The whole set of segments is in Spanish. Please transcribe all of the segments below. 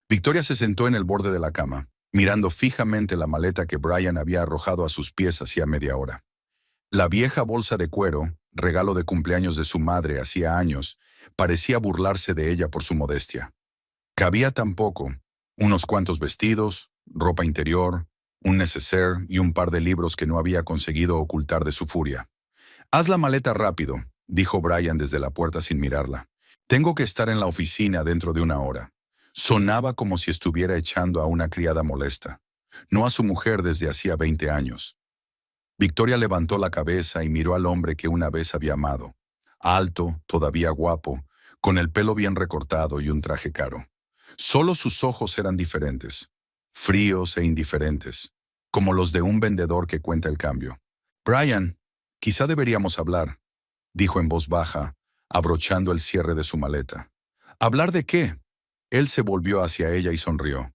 Victoria se sentó en el borde de la cama, mirando fijamente la maleta que Brian había arrojado a sus pies hacía media hora. La vieja bolsa de cuero, regalo de cumpleaños de su madre hacía años, parecía burlarse de ella por su modestia. Cabía tan poco, unos cuantos vestidos, ropa interior, un neceser y un par de libros que no había conseguido ocultar de su furia. «Haz la maleta rápido», dijo Brian desde la puerta sin mirarla. «Tengo que estar en la oficina dentro de una hora». Sonaba como si estuviera echando a una criada molesta, no a su mujer desde hacía 20 años. Victoria levantó la cabeza y miró al hombre que una vez había amado. Alto, todavía guapo, con el pelo bien recortado y un traje caro. Solo sus ojos eran diferentes, fríos e indiferentes, como los de un vendedor que cuenta el cambio. «Brian, quizá deberíamos hablar», dijo en voz baja, abrochando el cierre de su maleta. «¿Hablar de qué?». Él se volvió hacia ella y sonrió.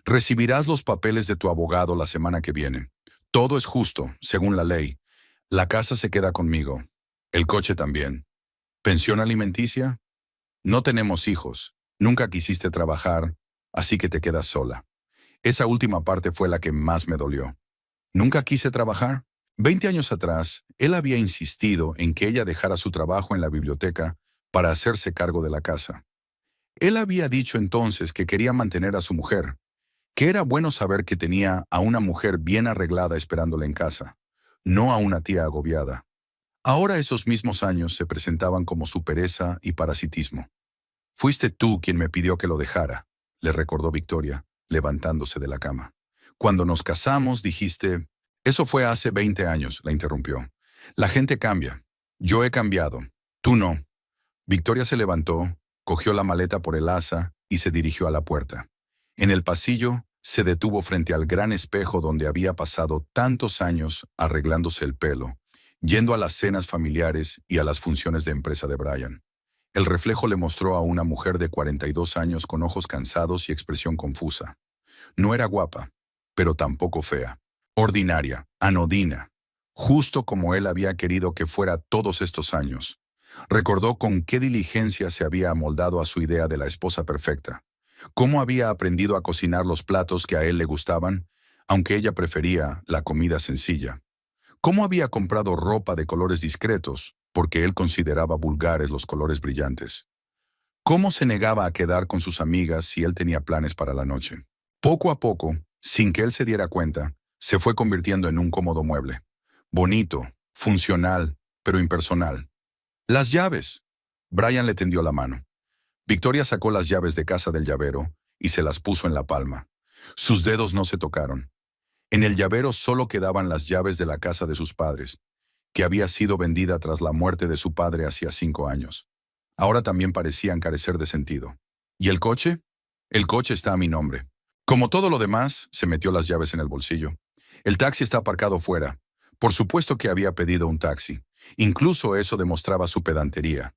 «Recibirás los papeles de tu abogado la semana que viene. Todo es justo, según la ley. La casa se queda conmigo. El coche también. ¿Pensión alimenticia? No tenemos hijos. Nunca quisiste trabajar, así que te quedas sola». Esa última parte fue la que más me dolió. ¿Nunca quise trabajar? 20 años atrás, él había insistido en que ella dejara su trabajo en la biblioteca para hacerse cargo de la casa. Él había dicho entonces que quería mantener a su mujer, que era bueno saber que tenía a una mujer bien arreglada esperándole en casa, no a una tía agobiada. Ahora esos mismos años se presentaban como su pereza y parasitismo. «Fuiste tú quien me pidió que lo dejara», le recordó Victoria, levantándose de la cama. «Cuando nos casamos dijiste...». «Eso fue hace 20 años», la interrumpió. «La gente cambia. Yo he cambiado. Tú no». Victoria se levantó, cogió la maleta por el asa y se dirigió a la puerta. En el pasillo, se detuvo frente al gran espejo donde había pasado tantos años arreglándose el pelo, yendo a las cenas familiares y a las funciones de empresa de Brian. El reflejo le mostró a una mujer de 42 años con ojos cansados y expresión confusa. No era guapa, pero tampoco fea. Ordinaria, anodina, justo como él había querido que fuera todos estos años. Recordó con qué diligencia se había amoldado a su idea de la esposa perfecta. Cómo había aprendido a cocinar los platos que a él le gustaban, aunque ella prefería la comida sencilla. Cómo había comprado ropa de colores discretos, porque él consideraba vulgares los colores brillantes. Cómo se negaba a quedar con sus amigas si él tenía planes para la noche. Poco a poco, sin que él se diera cuenta, se fue convirtiendo en un cómodo mueble. Bonito, funcional, pero impersonal. «Las llaves». Brian le tendió la mano. Victoria sacó las llaves de casa del llavero y se las puso en la palma. Sus dedos no se tocaron. En el llavero solo quedaban las llaves de la casa de sus padres, que había sido vendida tras la muerte de su padre hacía 5 años. Ahora también parecían carecer de sentido. ¿Y el coche? «El coche está a mi nombre». Como todo lo demás, se metió las llaves en el bolsillo. «El taxi está aparcado fuera». Por supuesto que había pedido un taxi. Incluso eso demostraba su pedantería.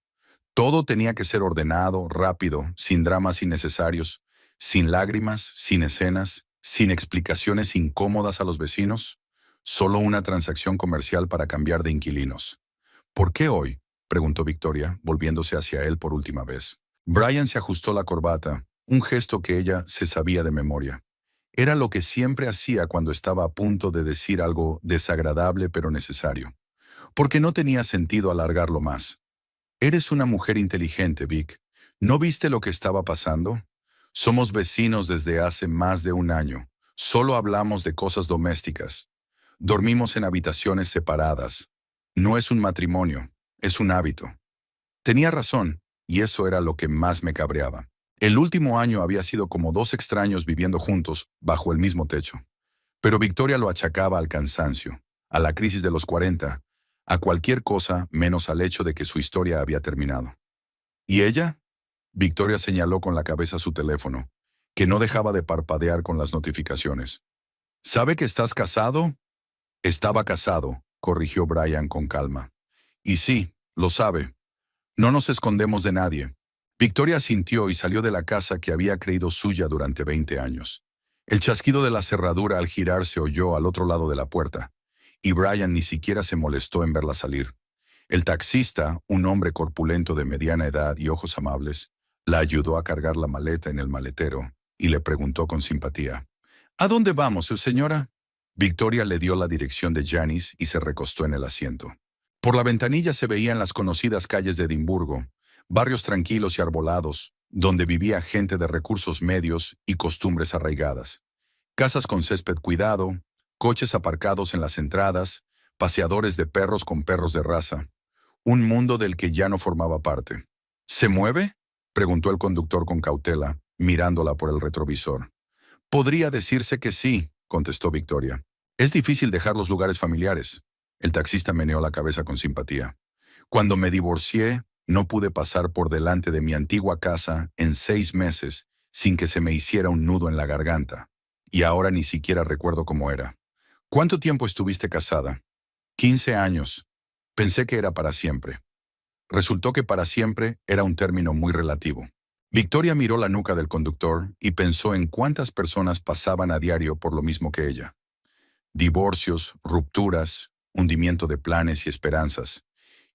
Todo tenía que ser ordenado, rápido, sin dramas innecesarios, sin lágrimas, sin escenas, sin explicaciones incómodas a los vecinos. Solo una transacción comercial para cambiar de inquilinos. «¿Por qué hoy?», preguntó Victoria, volviéndose hacia él por última vez. Brian se ajustó la corbata, un gesto que ella se sabía de memoria. Era lo que siempre hacía cuando estaba a punto de decir algo desagradable pero necesario. Porque no tenía sentido alargarlo más. «Eres una mujer inteligente, Vic. ¿No viste lo que estaba pasando? Somos vecinos desde hace más de un año. Solo hablamos de cosas domésticas. Dormimos en habitaciones separadas. No es un matrimonio, es un hábito». Tenía razón, y eso era lo que más me cabreaba. El último año había sido como 2 extraños viviendo juntos, bajo el mismo techo. Pero Victoria lo achacaba al cansancio, a la crisis de los 40, a cualquier cosa menos al hecho de que su historia había terminado. ¿Y ella? Victoria señaló con la cabeza su teléfono, que no dejaba de parpadear con las notificaciones. ¿Sabe que estás casado? Estaba casado, corrigió Brian con calma. Y sí, lo sabe. No nos escondemos de nadie. Victoria asintió y salió de la casa que había creído suya durante 20 años. El chasquido de la cerradura al girar se oyó al otro lado de la puerta, y Brian ni siquiera se molestó en verla salir. El taxista, un hombre corpulento de mediana edad y ojos amables, la ayudó a cargar la maleta en el maletero y le preguntó con simpatía. ¿A dónde vamos, señora? Victoria le dio la dirección de Janice y se recostó en el asiento. Por la ventanilla se veían las conocidas calles de Edimburgo, barrios tranquilos y arbolados, donde vivía gente de recursos medios y costumbres arraigadas. Casas con césped cuidado, coches aparcados en las entradas, paseadores de perros con perros de raza. Un mundo del que ya no formaba parte. ¿Se mueve?, preguntó el conductor con cautela, mirándola por el retrovisor. Podría decirse que sí, contestó Victoria. Es difícil dejar los lugares familiares. El taxista meneó la cabeza con simpatía. Cuando me divorcié, no pude pasar por delante de mi antigua casa en 6 meses sin que se me hiciera un nudo en la garganta. Y ahora ni siquiera recuerdo cómo era. ¿Cuánto tiempo estuviste casada? 15 años. Pensé que era para siempre. Resultó que para siempre era un término muy relativo. Victoria miró la nuca del conductor y pensó en cuántas personas pasaban a diario por lo mismo que ella. Divorcios, rupturas, hundimiento de planes y esperanzas.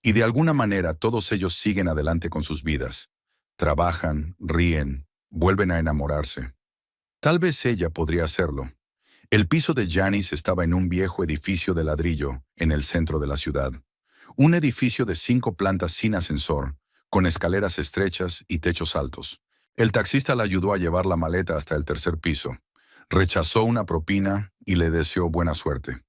Y de alguna manera todos ellos siguen adelante con sus vidas. Trabajan, ríen, vuelven a enamorarse. Tal vez ella podría hacerlo. El piso de Janice estaba en un viejo edificio de ladrillo en el centro de la ciudad. Un edificio de 5 plantas sin ascensor, con escaleras estrechas y techos altos. El taxista la ayudó a llevar la maleta hasta el 3er piso. Rechazó una propina y le deseó buena suerte.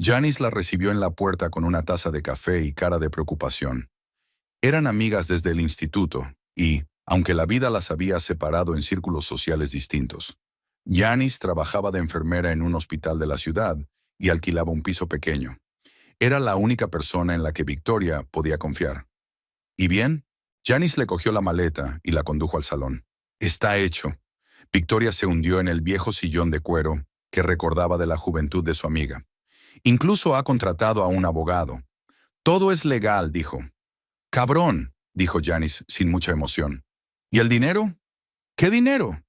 Janice la recibió en la puerta con una taza de café y cara de preocupación. Eran amigas desde el instituto y, aunque la vida las había separado en círculos sociales distintos, Janice trabajaba de enfermera en un hospital de la ciudad y alquilaba un piso pequeño. Era la única persona en la que Victoria podía confiar. ¿Y bien? Janice le cogió la maleta y la condujo al salón. Está hecho. Victoria se hundió en el viejo sillón de cuero que recordaba de la juventud de su amiga. Incluso ha contratado a un abogado. Todo es legal, dijo. Cabrón, dijo Janice sin mucha emoción. ¿Y el dinero? ¿Qué dinero?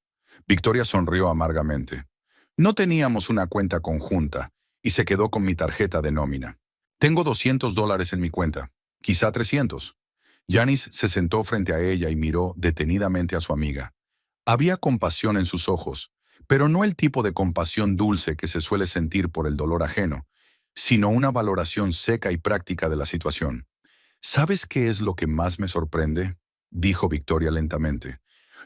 Victoria sonrió amargamente. No teníamos una cuenta conjunta y se quedó con mi tarjeta de nómina. Tengo $200 en mi cuenta, quizá 300. Janice se sentó frente a ella y miró detenidamente a su amiga. Había compasión en sus ojos, pero no el tipo de compasión dulce que se suele sentir por el dolor ajeno, sino una valoración seca y práctica de la situación. ¿Sabes qué es lo que más me sorprende?, dijo Victoria lentamente.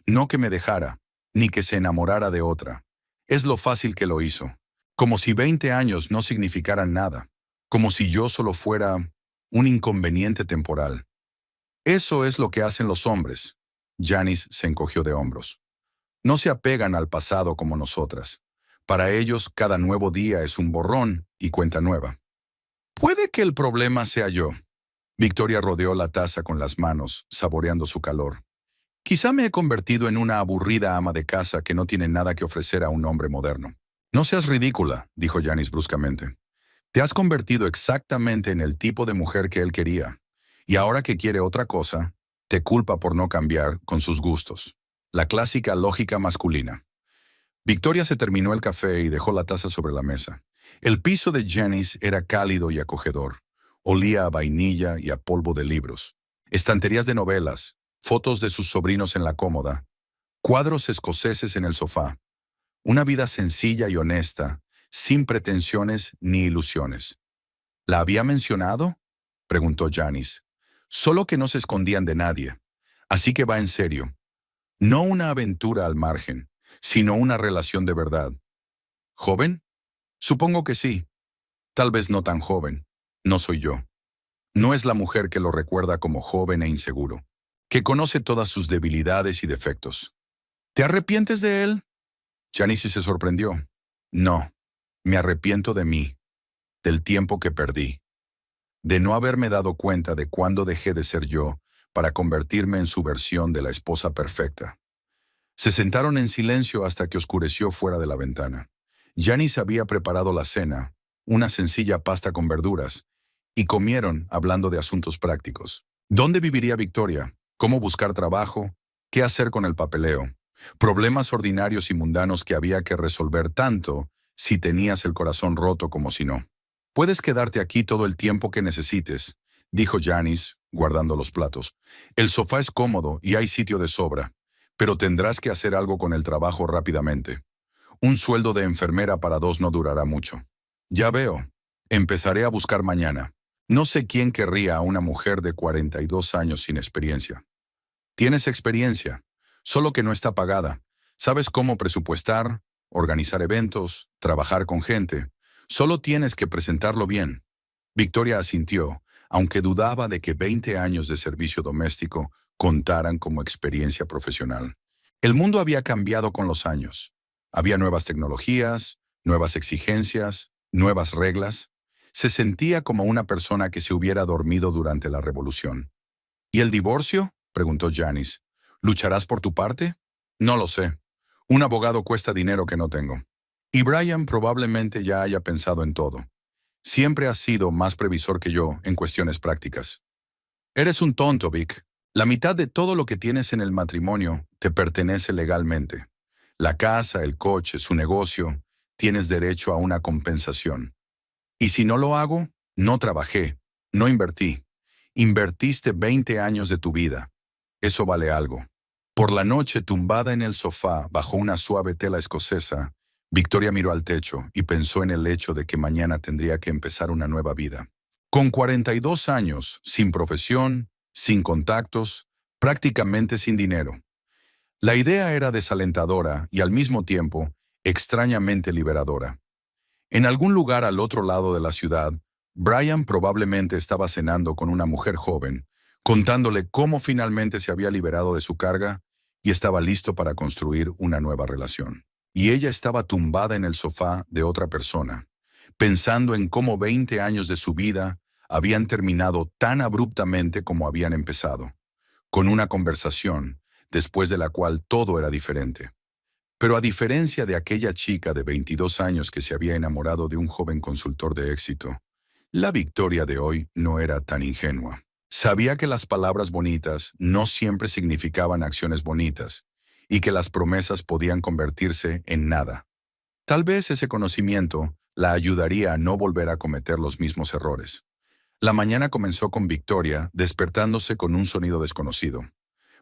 No que me dejara, ni que se enamorara de otra. Es lo fácil que lo hizo. Como si 20 años no significaran nada. Como si yo solo fuera un inconveniente temporal. Eso es lo que hacen los hombres. Janice se encogió de hombros. No se apegan al pasado como nosotras. Para ellos, cada nuevo día es un borrón y cuenta nueva. Puede que el problema sea yo. Victoria rodeó la taza con las manos, saboreando su calor. Quizá me he convertido en una aburrida ama de casa que no tiene nada que ofrecer a un hombre moderno. No seas ridícula, dijo Janice bruscamente. Te has convertido exactamente en el tipo de mujer que él quería. Y ahora que quiere otra cosa, te culpa por no cambiar con sus gustos. La clásica lógica masculina. Victoria se terminó el café y dejó la taza sobre la mesa. El piso de Janice era cálido y acogedor. Olía a vainilla y a polvo de libros. Estanterías de novelas, fotos de sus sobrinos en la cómoda, cuadros escoceses en el sofá. Una vida sencilla y honesta, sin pretensiones ni ilusiones. ¿La había mencionado?, preguntó Janice. Solo que no se escondían de nadie. Así que va en serio. No una aventura al margen, sino una relación de verdad. ¿Joven? Supongo que sí. Tal vez no tan joven. No soy yo. No es la mujer que lo recuerda como joven e inseguro, que conoce todas sus debilidades y defectos. ¿Te arrepientes de él? Janice se sorprendió. No, me arrepiento de mí, del tiempo que perdí, de no haberme dado cuenta de cuándo dejé de ser yo para convertirme en su versión de la esposa perfecta. Se sentaron en silencio hasta que oscureció fuera de la ventana. Janice había preparado la cena, una sencilla pasta con verduras, y comieron hablando de asuntos prácticos. ¿Dónde viviría Victoria? ¿Cómo buscar trabajo? ¿Qué hacer con el papeleo? Problemas ordinarios y mundanos que había que resolver tanto si tenías el corazón roto como si no. Puedes quedarte aquí todo el tiempo que necesites, dijo Janice, guardando los platos. El sofá es cómodo y hay sitio de sobra. pero tendrás que hacer algo con el trabajo rápidamente. Un sueldo de enfermera para dos no durará mucho. Ya veo. Empezaré a buscar mañana. No sé quién querría a una mujer de 42 años sin experiencia. Tienes experiencia, solo que no está pagada. Sabes cómo presupuestar, organizar eventos, trabajar con gente. Solo tienes que presentarlo bien. Victoria asintió, aunque dudaba de que 20 años de servicio doméstico contaran como experiencia profesional. El mundo había cambiado con los años. Había nuevas tecnologías, nuevas exigencias, nuevas reglas. Se sentía como una persona que se hubiera dormido durante la revolución. ¿Y el divorcio?, preguntó Janice. ¿Lucharás por tu parte? No lo sé. Un abogado cuesta dinero que no tengo. Y Brian probablemente ya haya pensado en todo. Siempre has sido más previsor que yo en cuestiones prácticas. Eres un tonto, Vic. La mitad de todo lo que tienes en el matrimonio te pertenece legalmente. La casa, el coche, su negocio, tienes derecho a una compensación. Y si no lo hago, no trabajé, no invertí. Invertiste 20 años de tu vida. Eso vale algo. Por la noche, tumbada en el sofá, bajo una suave tela escocesa, Victoria miró al techo y pensó en el hecho de que mañana tendría que empezar una nueva vida. Con 42 años, sin profesión, sin contactos, prácticamente sin dinero. La idea era desalentadora y al mismo tiempo extrañamente liberadora. En algún lugar al otro lado de la ciudad, Brian probablemente estaba cenando con una mujer joven, contándole cómo finalmente se había liberado de su carga y estaba listo para construir una nueva relación. Y ella estaba tumbada en el sofá de otra persona, pensando en cómo 20 años de su vida habían terminado tan abruptamente como habían empezado, con una conversación, después de la cual todo era diferente. Pero a diferencia de aquella chica de 22 años que se había enamorado de un joven consultor de éxito, la Victoria de hoy no era tan ingenua. Sabía que las palabras bonitas no siempre significaban acciones bonitas y que las promesas podían convertirse en nada. Tal vez ese conocimiento la ayudaría a no volver a cometer los mismos errores. La mañana comenzó con Victoria despertándose con un sonido desconocido.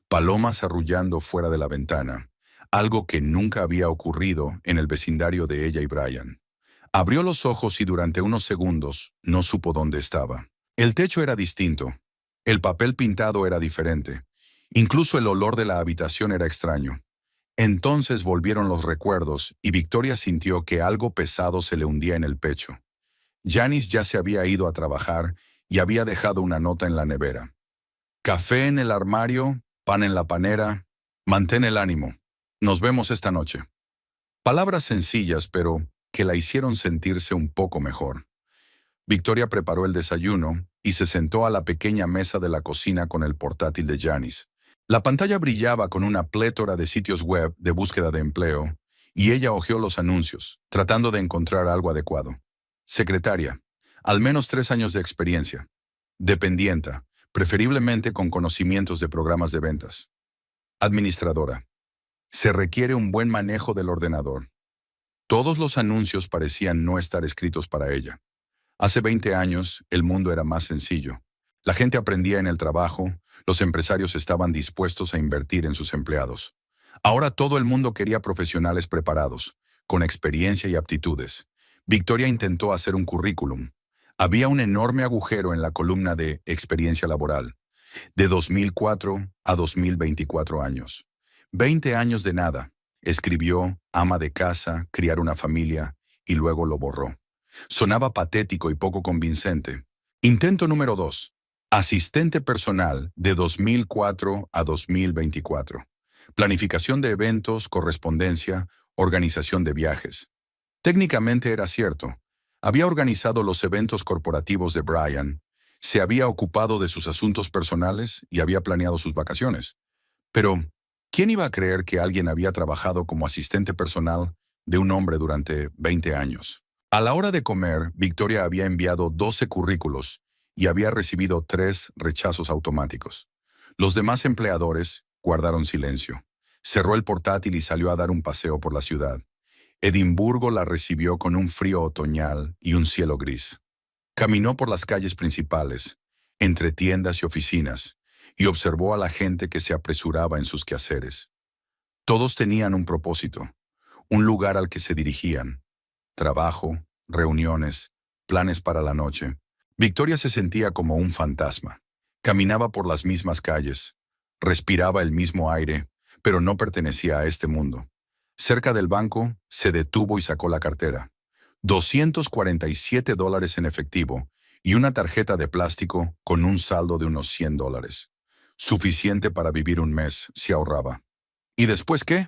Palomas arrullando fuera de la ventana, algo que nunca había ocurrido en el vecindario de ella y Brian. Abrió los ojos y durante unos segundos no supo dónde estaba. El techo era distinto. El papel pintado era diferente. Incluso el olor de la habitación era extraño. Entonces volvieron los recuerdos y Victoria sintió que algo pesado se le hundía en el pecho. Janice ya se había ido a trabajar y había dejado una nota en la nevera. Café en el armario, pan en la panera, mantén el ánimo. Nos vemos esta noche. Palabras sencillas, pero que la hicieron sentirse un poco mejor. Victoria preparó el desayuno y se sentó a la pequeña mesa de la cocina con el portátil de Janice. La pantalla brillaba con una plétora de sitios web de búsqueda de empleo, y ella hojeó los anuncios, tratando de encontrar algo adecuado. Secretaria, al menos 3 años de experiencia. Dependienta, preferiblemente con conocimientos de programas de ventas. Administradora. Se requiere un buen manejo del ordenador. Todos los anuncios parecían no estar escritos para ella. Hace 20 años, el mundo era más sencillo. La gente aprendía en el trabajo, los empresarios estaban dispuestos a invertir en sus empleados. Ahora todo el mundo quería profesionales preparados, con experiencia y aptitudes. Victoria intentó hacer un currículum. Había un enorme agujero en la columna de experiencia laboral, de 2004 a 2024 años. 20 años de nada. Escribió, ama de casa, criar una familia, y luego lo borró. Sonaba patético y poco convincente. Intento número 2. Asistente personal de 2004 a 2024. Planificación de eventos, correspondencia, organización de viajes. Técnicamente era cierto. Había organizado los eventos corporativos de Brian, se había ocupado de sus asuntos personales y había planeado sus vacaciones. Pero, ¿quién iba a creer que alguien había trabajado como asistente personal de un hombre durante 20 años? A la hora de comer, Victoria había enviado 12 currículos y había recibido 3 rechazos automáticos. Los demás empleadores guardaron silencio. Cerró el portátil y salió a dar un paseo por la ciudad. Edimburgo la recibió con un frío otoñal y un cielo gris. Caminó por las calles principales, entre tiendas y oficinas, y observó a la gente que se apresuraba en sus quehaceres. Todos tenían un propósito, un lugar al que se dirigían. Trabajo, reuniones, planes para la noche. Victoria se sentía como un fantasma. Caminaba por las mismas calles, respiraba el mismo aire, pero no pertenecía a este mundo. Cerca del banco, se detuvo y sacó la cartera. $247 en efectivo y una tarjeta de plástico con un saldo de unos $100. Suficiente para vivir un mes, se ahorraba. ¿Y después qué?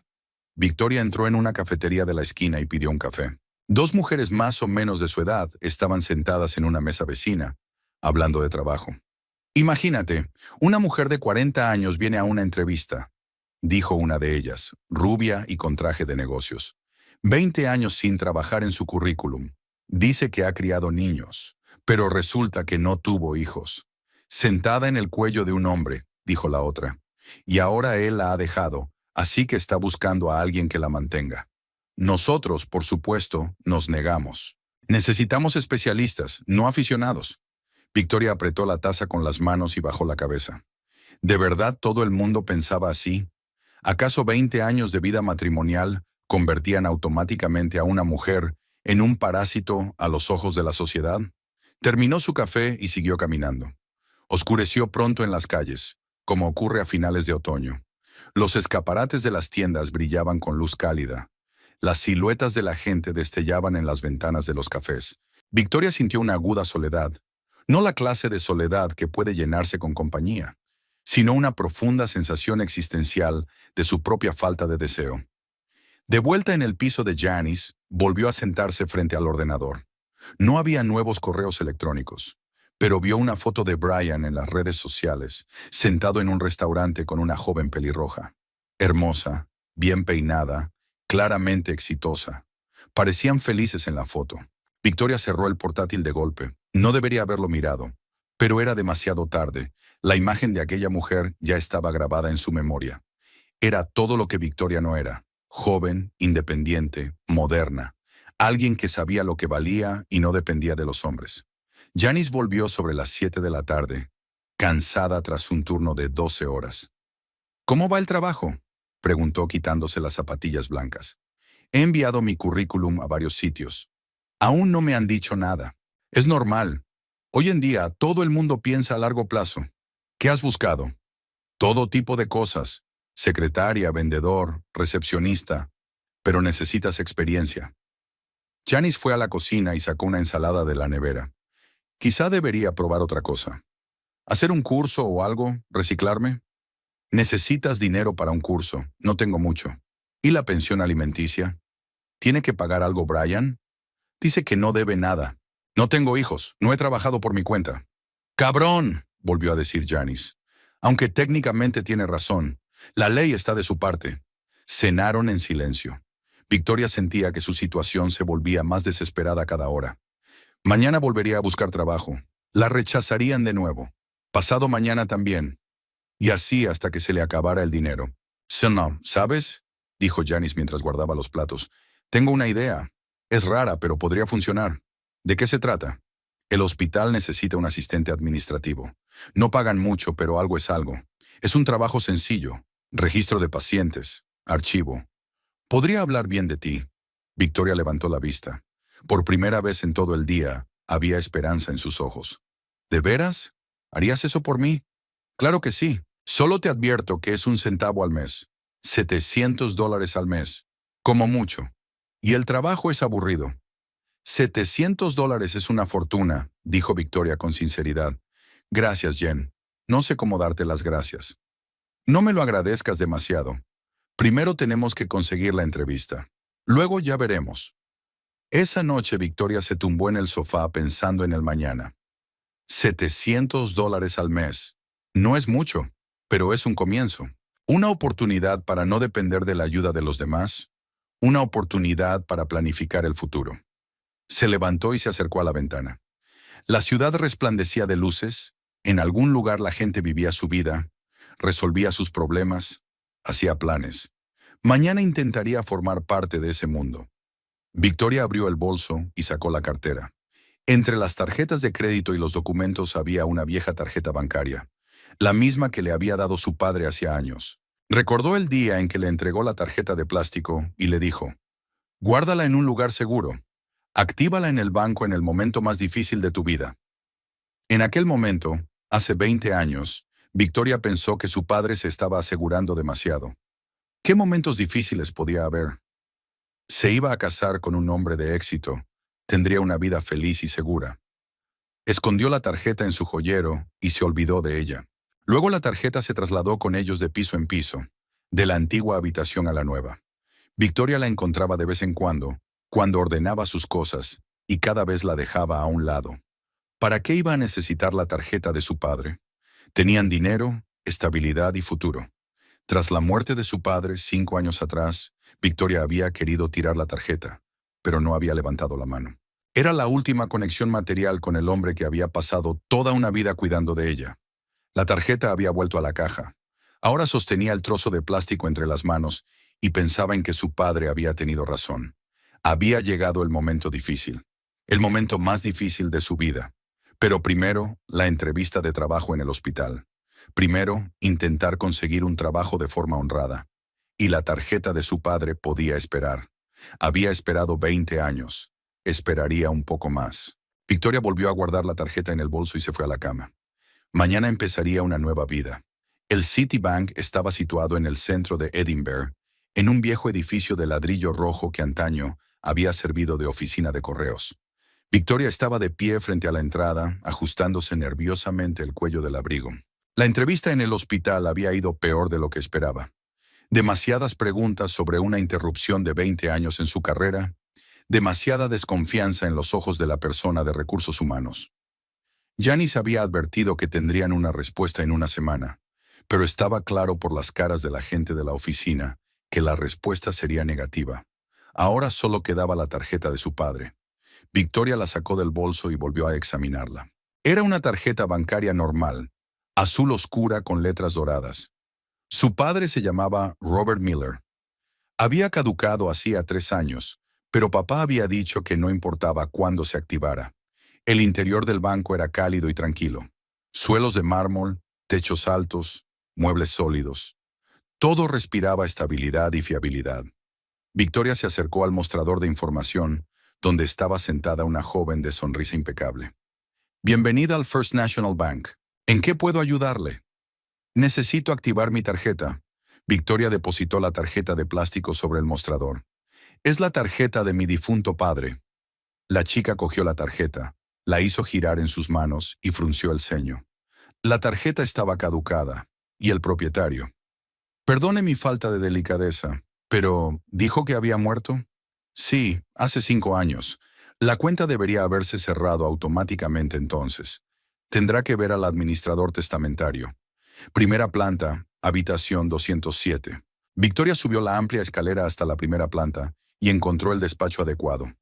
Victoria entró en una cafetería de la esquina y pidió un café. Dos mujeres más o menos de su edad estaban sentadas en una mesa vecina, hablando de trabajo. Imagínate, una mujer de 40 años viene a una entrevista, dijo una de ellas, rubia y con traje de negocios. 20 años sin trabajar en su currículum. Dice que ha criado niños, pero resulta que no tuvo hijos. Sentada en el cuello de un hombre, dijo la otra, y ahora él la ha dejado, así que está buscando a alguien que la mantenga. Nosotros, por supuesto, nos negamos. Necesitamos especialistas, no aficionados. Victoria apretó la taza con las manos y bajó la cabeza. ¿De verdad todo el mundo pensaba así? ¿Acaso 20 años de vida matrimonial convertían automáticamente a una mujer en un parásito a los ojos de la sociedad? Terminó su café y siguió caminando. Oscureció pronto en las calles, como ocurre a finales de otoño. Los escaparates de las tiendas brillaban con luz cálida. Las siluetas de la gente destellaban en las ventanas de los cafés. Victoria sintió una aguda soledad, no la clase de soledad que puede llenarse con compañía, sino una profunda sensación existencial de su propia falta de deseo. De vuelta en el piso de Janice, volvió a sentarse frente al ordenador. No había nuevos correos electrónicos, pero vio una foto de Brian en las redes sociales, sentado en un restaurante con una joven pelirroja. Hermosa, bien peinada, claramente exitosa. Parecían felices en la foto. Victoria cerró el portátil de golpe. No debería haberlo mirado, pero era demasiado tarde. La imagen de aquella mujer ya estaba grabada en su memoria. Era todo lo que Victoria no era. Joven, independiente, moderna. Alguien que sabía lo que valía y no dependía de los hombres. Janice volvió sobre las 7 de la tarde, cansada tras un turno de 12 horas. ¿Cómo va el trabajo?, preguntó quitándose las zapatillas blancas. He enviado mi currículum a varios sitios. Aún no me han dicho nada. Es normal. Hoy en día todo el mundo piensa a largo plazo. ¿Qué has buscado? Todo tipo de cosas. Secretaria, vendedor, recepcionista. Pero necesitas experiencia. Janice fue a la cocina y sacó una ensalada de la nevera. Quizá debería probar otra cosa. ¿Hacer un curso o algo? ¿Reciclarme? Necesitas dinero para un curso. No tengo mucho. ¿Y la pensión alimenticia? ¿Tiene que pagar algo Brian? Dice que no debe nada. No tengo hijos. No he trabajado por mi cuenta. ¡Cabrón!, volvió a decir Janice. Aunque técnicamente tiene razón, la ley está de su parte. Cenaron en silencio. Victoria sentía que su situación se volvía más desesperada cada hora. Mañana volvería a buscar trabajo. La rechazarían de nuevo. Pasado mañana también. Y así hasta que se le acabara el dinero. No, ¿sabes?, dijo Janice mientras guardaba los platos. Tengo una idea. Es rara, pero podría funcionar. ¿De qué se trata? El hospital necesita un asistente administrativo. No pagan mucho, pero algo es algo. Es un trabajo sencillo. Registro de pacientes. Archivo. Podría hablar bien de ti. Victoria levantó la vista. Por primera vez en todo el día, había esperanza en sus ojos. ¿De veras? ¿Harías eso por mí? Claro que sí. Solo te advierto que es un centavo al mes. $700 al mes. Como mucho. Y el trabajo es aburrido. $700 es una fortuna, dijo Victoria con sinceridad. Gracias, Jen. No sé cómo darte las gracias. No me lo agradezcas demasiado. Primero tenemos que conseguir la entrevista. Luego ya veremos. Esa noche Victoria se tumbó en el sofá pensando en el mañana. $700 al mes. No es mucho, pero es un comienzo. Una oportunidad para no depender de la ayuda de los demás. Una oportunidad para planificar el futuro. Se levantó y se acercó a la ventana. La ciudad resplandecía de luces. En algún lugar la gente vivía su vida, resolvía sus problemas, hacía planes. Mañana intentaría formar parte de ese mundo. Victoria abrió el bolso y sacó la cartera. Entre las tarjetas de crédito y los documentos había una vieja tarjeta bancaria, la misma que le había dado su padre hacía años. Recordó el día en que le entregó la tarjeta de plástico y le dijo, guárdala en un lugar seguro. Actívala en el banco en el momento más difícil de tu vida. En aquel momento, hace 20 años, Victoria pensó que su padre se estaba asegurando demasiado. ¿Qué momentos difíciles podía haber? Se iba a casar con un hombre de éxito. Tendría una vida feliz y segura. Escondió la tarjeta en su joyero y se olvidó de ella. Luego la tarjeta se trasladó con ellos de piso en piso, de la antigua habitación a la nueva. Victoria la encontraba de vez en cuando ordenaba sus cosas, y cada vez la dejaba a un lado. ¿Para qué iba a necesitar la tarjeta de su padre? Tenían dinero, estabilidad y futuro. Tras la muerte de su padre 5 años atrás, Victoria había querido tirar la tarjeta, pero no había levantado la mano. Era la última conexión material con el hombre que había pasado toda una vida cuidando de ella. La tarjeta había vuelto a la caja. Ahora sostenía el trozo de plástico entre las manos y pensaba en que su padre había tenido razón. Había llegado el momento difícil, el momento más difícil de su vida. Pero primero, la entrevista de trabajo en el hospital. Primero, intentar conseguir un trabajo de forma honrada. Y la tarjeta de su padre podía esperar. Había esperado 20 años. Esperaría un poco más. Victoria volvió a guardar la tarjeta en el bolso y se fue a la cama. Mañana empezaría una nueva vida. El Citibank estaba situado en el centro de Edinburgh, en un viejo edificio de ladrillo rojo que antaño había servido de oficina de correos. Victoria estaba de pie frente a la entrada, ajustándose nerviosamente el cuello del abrigo. La entrevista en el hospital había ido peor de lo que esperaba. Demasiadas preguntas sobre una interrupción de 20 años en su carrera, demasiada desconfianza en los ojos de la persona de recursos humanos. Janice había advertido que tendrían una respuesta en una semana, pero estaba claro por las caras de la gente de la oficina que la respuesta sería negativa. Ahora solo quedaba la tarjeta de su padre. Victoria la sacó del bolso y volvió a examinarla. Era una tarjeta bancaria normal, azul oscura con letras doradas. Su padre se llamaba Robert Miller. Había caducado hacía 3 años, pero papá había dicho que no importaba cuándo se activara. El interior del banco era cálido y tranquilo. Suelos de mármol, techos altos, muebles sólidos. Todo respiraba estabilidad y fiabilidad. Victoria se acercó al mostrador de información, donde estaba sentada una joven de sonrisa impecable. Bienvenida al First National Bank. ¿En qué puedo ayudarle? Necesito activar mi tarjeta. Victoria depositó la tarjeta de plástico sobre el mostrador. Es la tarjeta de mi difunto padre. La chica cogió la tarjeta, la hizo girar en sus manos y frunció el ceño. La tarjeta estaba caducada, y el propietario. Perdone mi falta de delicadeza, pero ¿dijo que había muerto? Sí, hace 5 años. La cuenta debería haberse cerrado automáticamente entonces. Tendrá que ver al administrador testamentario. Primera planta, habitación 207. Victoria subió la amplia escalera hasta la primera planta y encontró el despacho adecuado.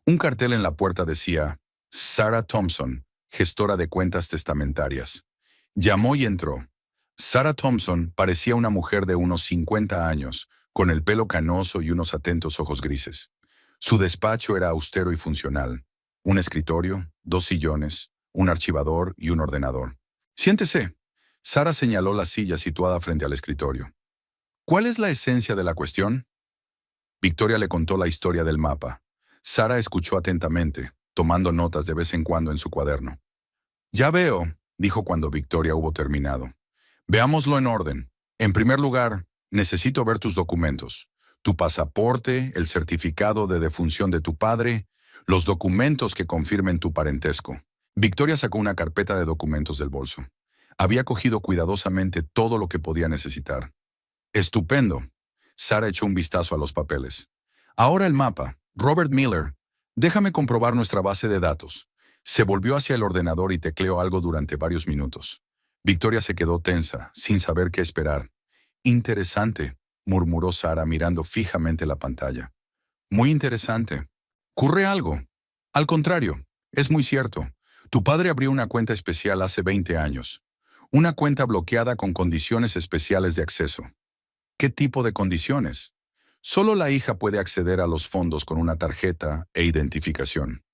Un cartel en la puerta decía, Sarah Thompson, gestora de cuentas testamentarias. Llamó y entró. Sarah Thompson parecía una mujer de unos 50 años, con el pelo canoso y unos atentos ojos grises. Su despacho era austero y funcional. Un escritorio, 2 sillones, un archivador y un ordenador. Siéntese. Sarah señaló la silla situada frente al escritorio. ¿Cuál es la esencia de la cuestión? Victoria le contó la historia del mapa. Sarah escuchó atentamente, tomando notas de vez en cuando en su cuaderno. Ya veo, dijo cuando Victoria hubo terminado. Veámoslo en orden. En primer lugar, necesito ver tus documentos. Tu pasaporte, el certificado de defunción de tu padre, los documentos que confirmen tu parentesco. Victoria sacó una carpeta de documentos del bolso. Había cogido cuidadosamente todo lo que podía necesitar. Estupendo. Sarah echó un vistazo a los papeles. Ahora el mapa. Robert Miller. Déjame comprobar nuestra base de datos. Se volvió hacia el ordenador y tecleó algo durante varios minutos. Victoria se quedó tensa, sin saber qué esperar. Interesante, murmuró Sarah mirando fijamente la pantalla. Muy interesante. ¿Ocurre algo? Al contrario, es muy cierto. Tu padre abrió una cuenta especial hace 20 años. Una cuenta bloqueada con condiciones especiales de acceso. ¿Qué tipo de condiciones? Solo la hija puede acceder a los fondos con una tarjeta e identificación.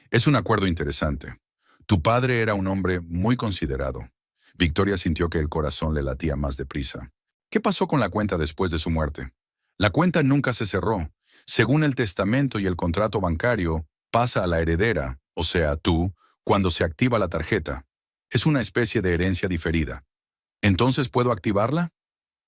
Es un acuerdo interesante. Tu padre era un hombre muy considerado. Victoria sintió que el corazón le latía más deprisa. ¿Qué pasó con la cuenta después de su muerte? La cuenta nunca se cerró. Según el testamento y el contrato bancario, pasa a la heredera, o sea, tú, cuando se activa la tarjeta. Es una especie de herencia diferida. ¿Entonces puedo activarla?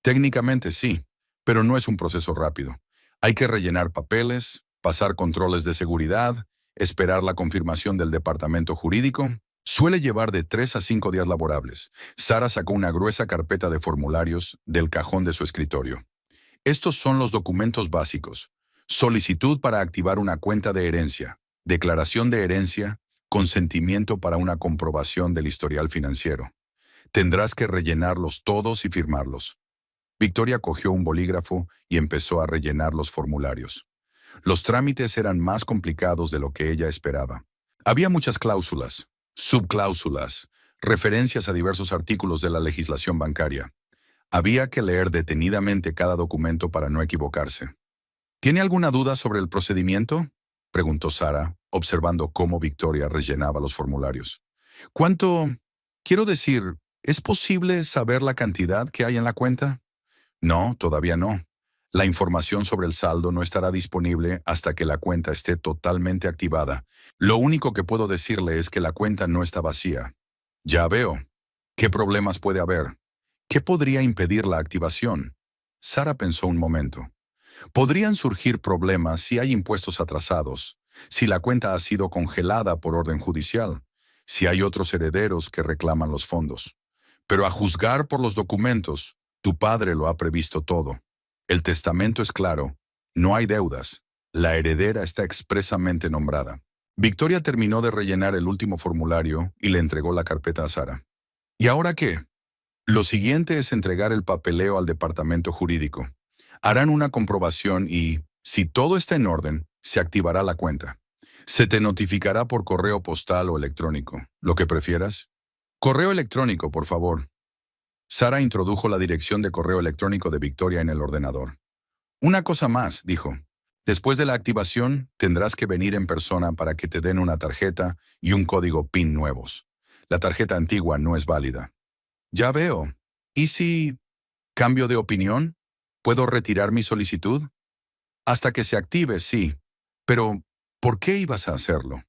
Técnicamente sí, pero no es un proceso rápido. Hay que rellenar papeles, pasar controles de seguridad, esperar la confirmación del departamento jurídico. Suele llevar de 3 a 5 días laborables. Sara sacó una gruesa carpeta de formularios del cajón de su escritorio. Estos son los documentos básicos. Solicitud para activar una cuenta de herencia, declaración de herencia, consentimiento para una comprobación del historial financiero. Tendrás que rellenarlos todos y firmarlos. Victoria cogió un bolígrafo y empezó a rellenar los formularios. Los trámites eran más complicados de lo que ella esperaba. Había muchas cláusulas, subcláusulas, referencias a diversos artículos de la legislación bancaria. Había que leer detenidamente cada documento para no equivocarse. ¿Tiene alguna duda sobre el procedimiento?, preguntó Sara, observando cómo Victoria rellenaba los formularios. ¿Cuánto? Quiero decir, ¿es posible saber la cantidad que hay en la cuenta? No, todavía no. La información sobre el saldo no estará disponible hasta que la cuenta esté totalmente activada. Lo único que puedo decirle es que la cuenta no está vacía. Ya veo. ¿Qué problemas puede haber? ¿Qué podría impedir la activación? Sara pensó un momento. Podrían surgir problemas si hay impuestos atrasados, si la cuenta ha sido congelada por orden judicial, si hay otros herederos que reclaman los fondos. Pero a juzgar por los documentos, tu padre lo ha previsto todo. El testamento es claro, no hay deudas. La heredera está expresamente nombrada. Victoria terminó de rellenar el último formulario y le entregó la carpeta a Sara. ¿Y ahora qué? Lo siguiente es entregar el papeleo al departamento jurídico. Harán una comprobación y, si todo está en orden, se activará la cuenta. Se te notificará por correo postal o electrónico, lo que prefieras. Correo electrónico, por favor. Sara introdujo la dirección de correo electrónico de Victoria en el ordenador. Una cosa más, dijo. Después de la activación, tendrás que venir en persona para que te den una tarjeta y un código PIN nuevos. La tarjeta antigua no es válida. Ya veo. ¿Y si cambio de opinión? ¿Puedo retirar mi solicitud? Hasta que se active, sí. Pero, ¿por qué ibas a hacerlo?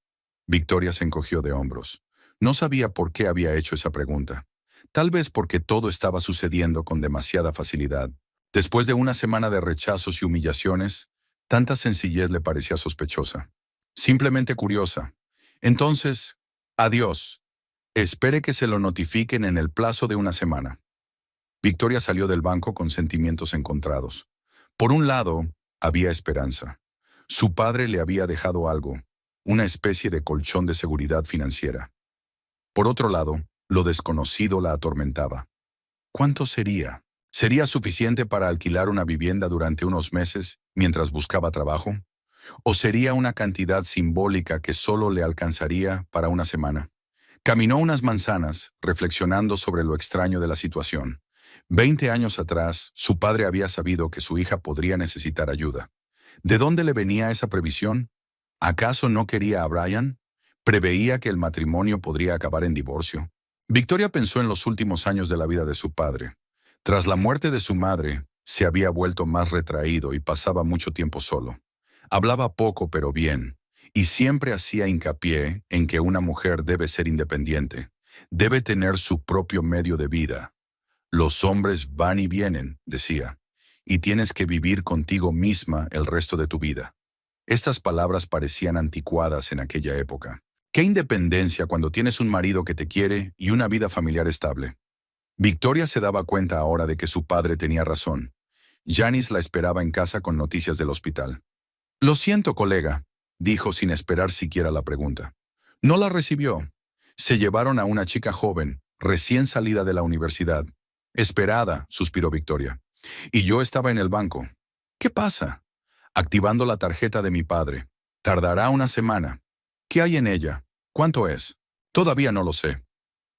Victoria se encogió de hombros. No sabía por qué había hecho esa pregunta. Tal vez porque todo estaba sucediendo con demasiada facilidad. Después de una semana de rechazos y humillaciones, tanta sencillez le parecía sospechosa. Simplemente curiosa. Entonces, adiós. Espere que se lo notifiquen en el plazo de una semana. Victoria salió del banco con sentimientos encontrados. Por un lado, había esperanza. Su padre le había dejado algo, una especie de colchón de seguridad financiera. Por otro lado, lo desconocido la atormentaba. ¿Cuánto sería? ¿Sería suficiente para alquilar una vivienda durante unos meses mientras buscaba trabajo? ¿O sería una cantidad simbólica que solo le alcanzaría para una semana? Caminó unas manzanas, reflexionando sobre lo extraño de la situación. 20 años atrás, su padre había sabido que su hija podría necesitar ayuda. ¿De dónde le venía esa previsión? ¿Acaso no quería a Brian? ¿Preveía que el matrimonio podría acabar en divorcio? Victoria pensó en los últimos años de la vida de su padre. Tras la muerte de su madre, se había vuelto más retraído y pasaba mucho tiempo solo. Hablaba poco pero bien, y siempre hacía hincapié en que una mujer debe ser independiente, debe tener su propio medio de vida. Los hombres van y vienen, decía, y tienes que vivir contigo misma el resto de tu vida. Estas palabras parecían anticuadas en aquella época. ¿Qué independencia cuando tienes un marido que te quiere y una vida familiar estable? Victoria se daba cuenta ahora de que su padre tenía razón. Janice la esperaba en casa con noticias del hospital. «Lo siento, colega», dijo sin esperar siquiera la pregunta. No la recibió. Se llevaron a una chica joven, recién salida de la universidad. «Esperada», suspiró Victoria. «Y yo estaba en el banco». «¿Qué pasa?» «Activando la tarjeta de mi padre. Tardará una semana». «¿Qué hay en ella? ¿Cuánto es?» «Todavía no lo sé.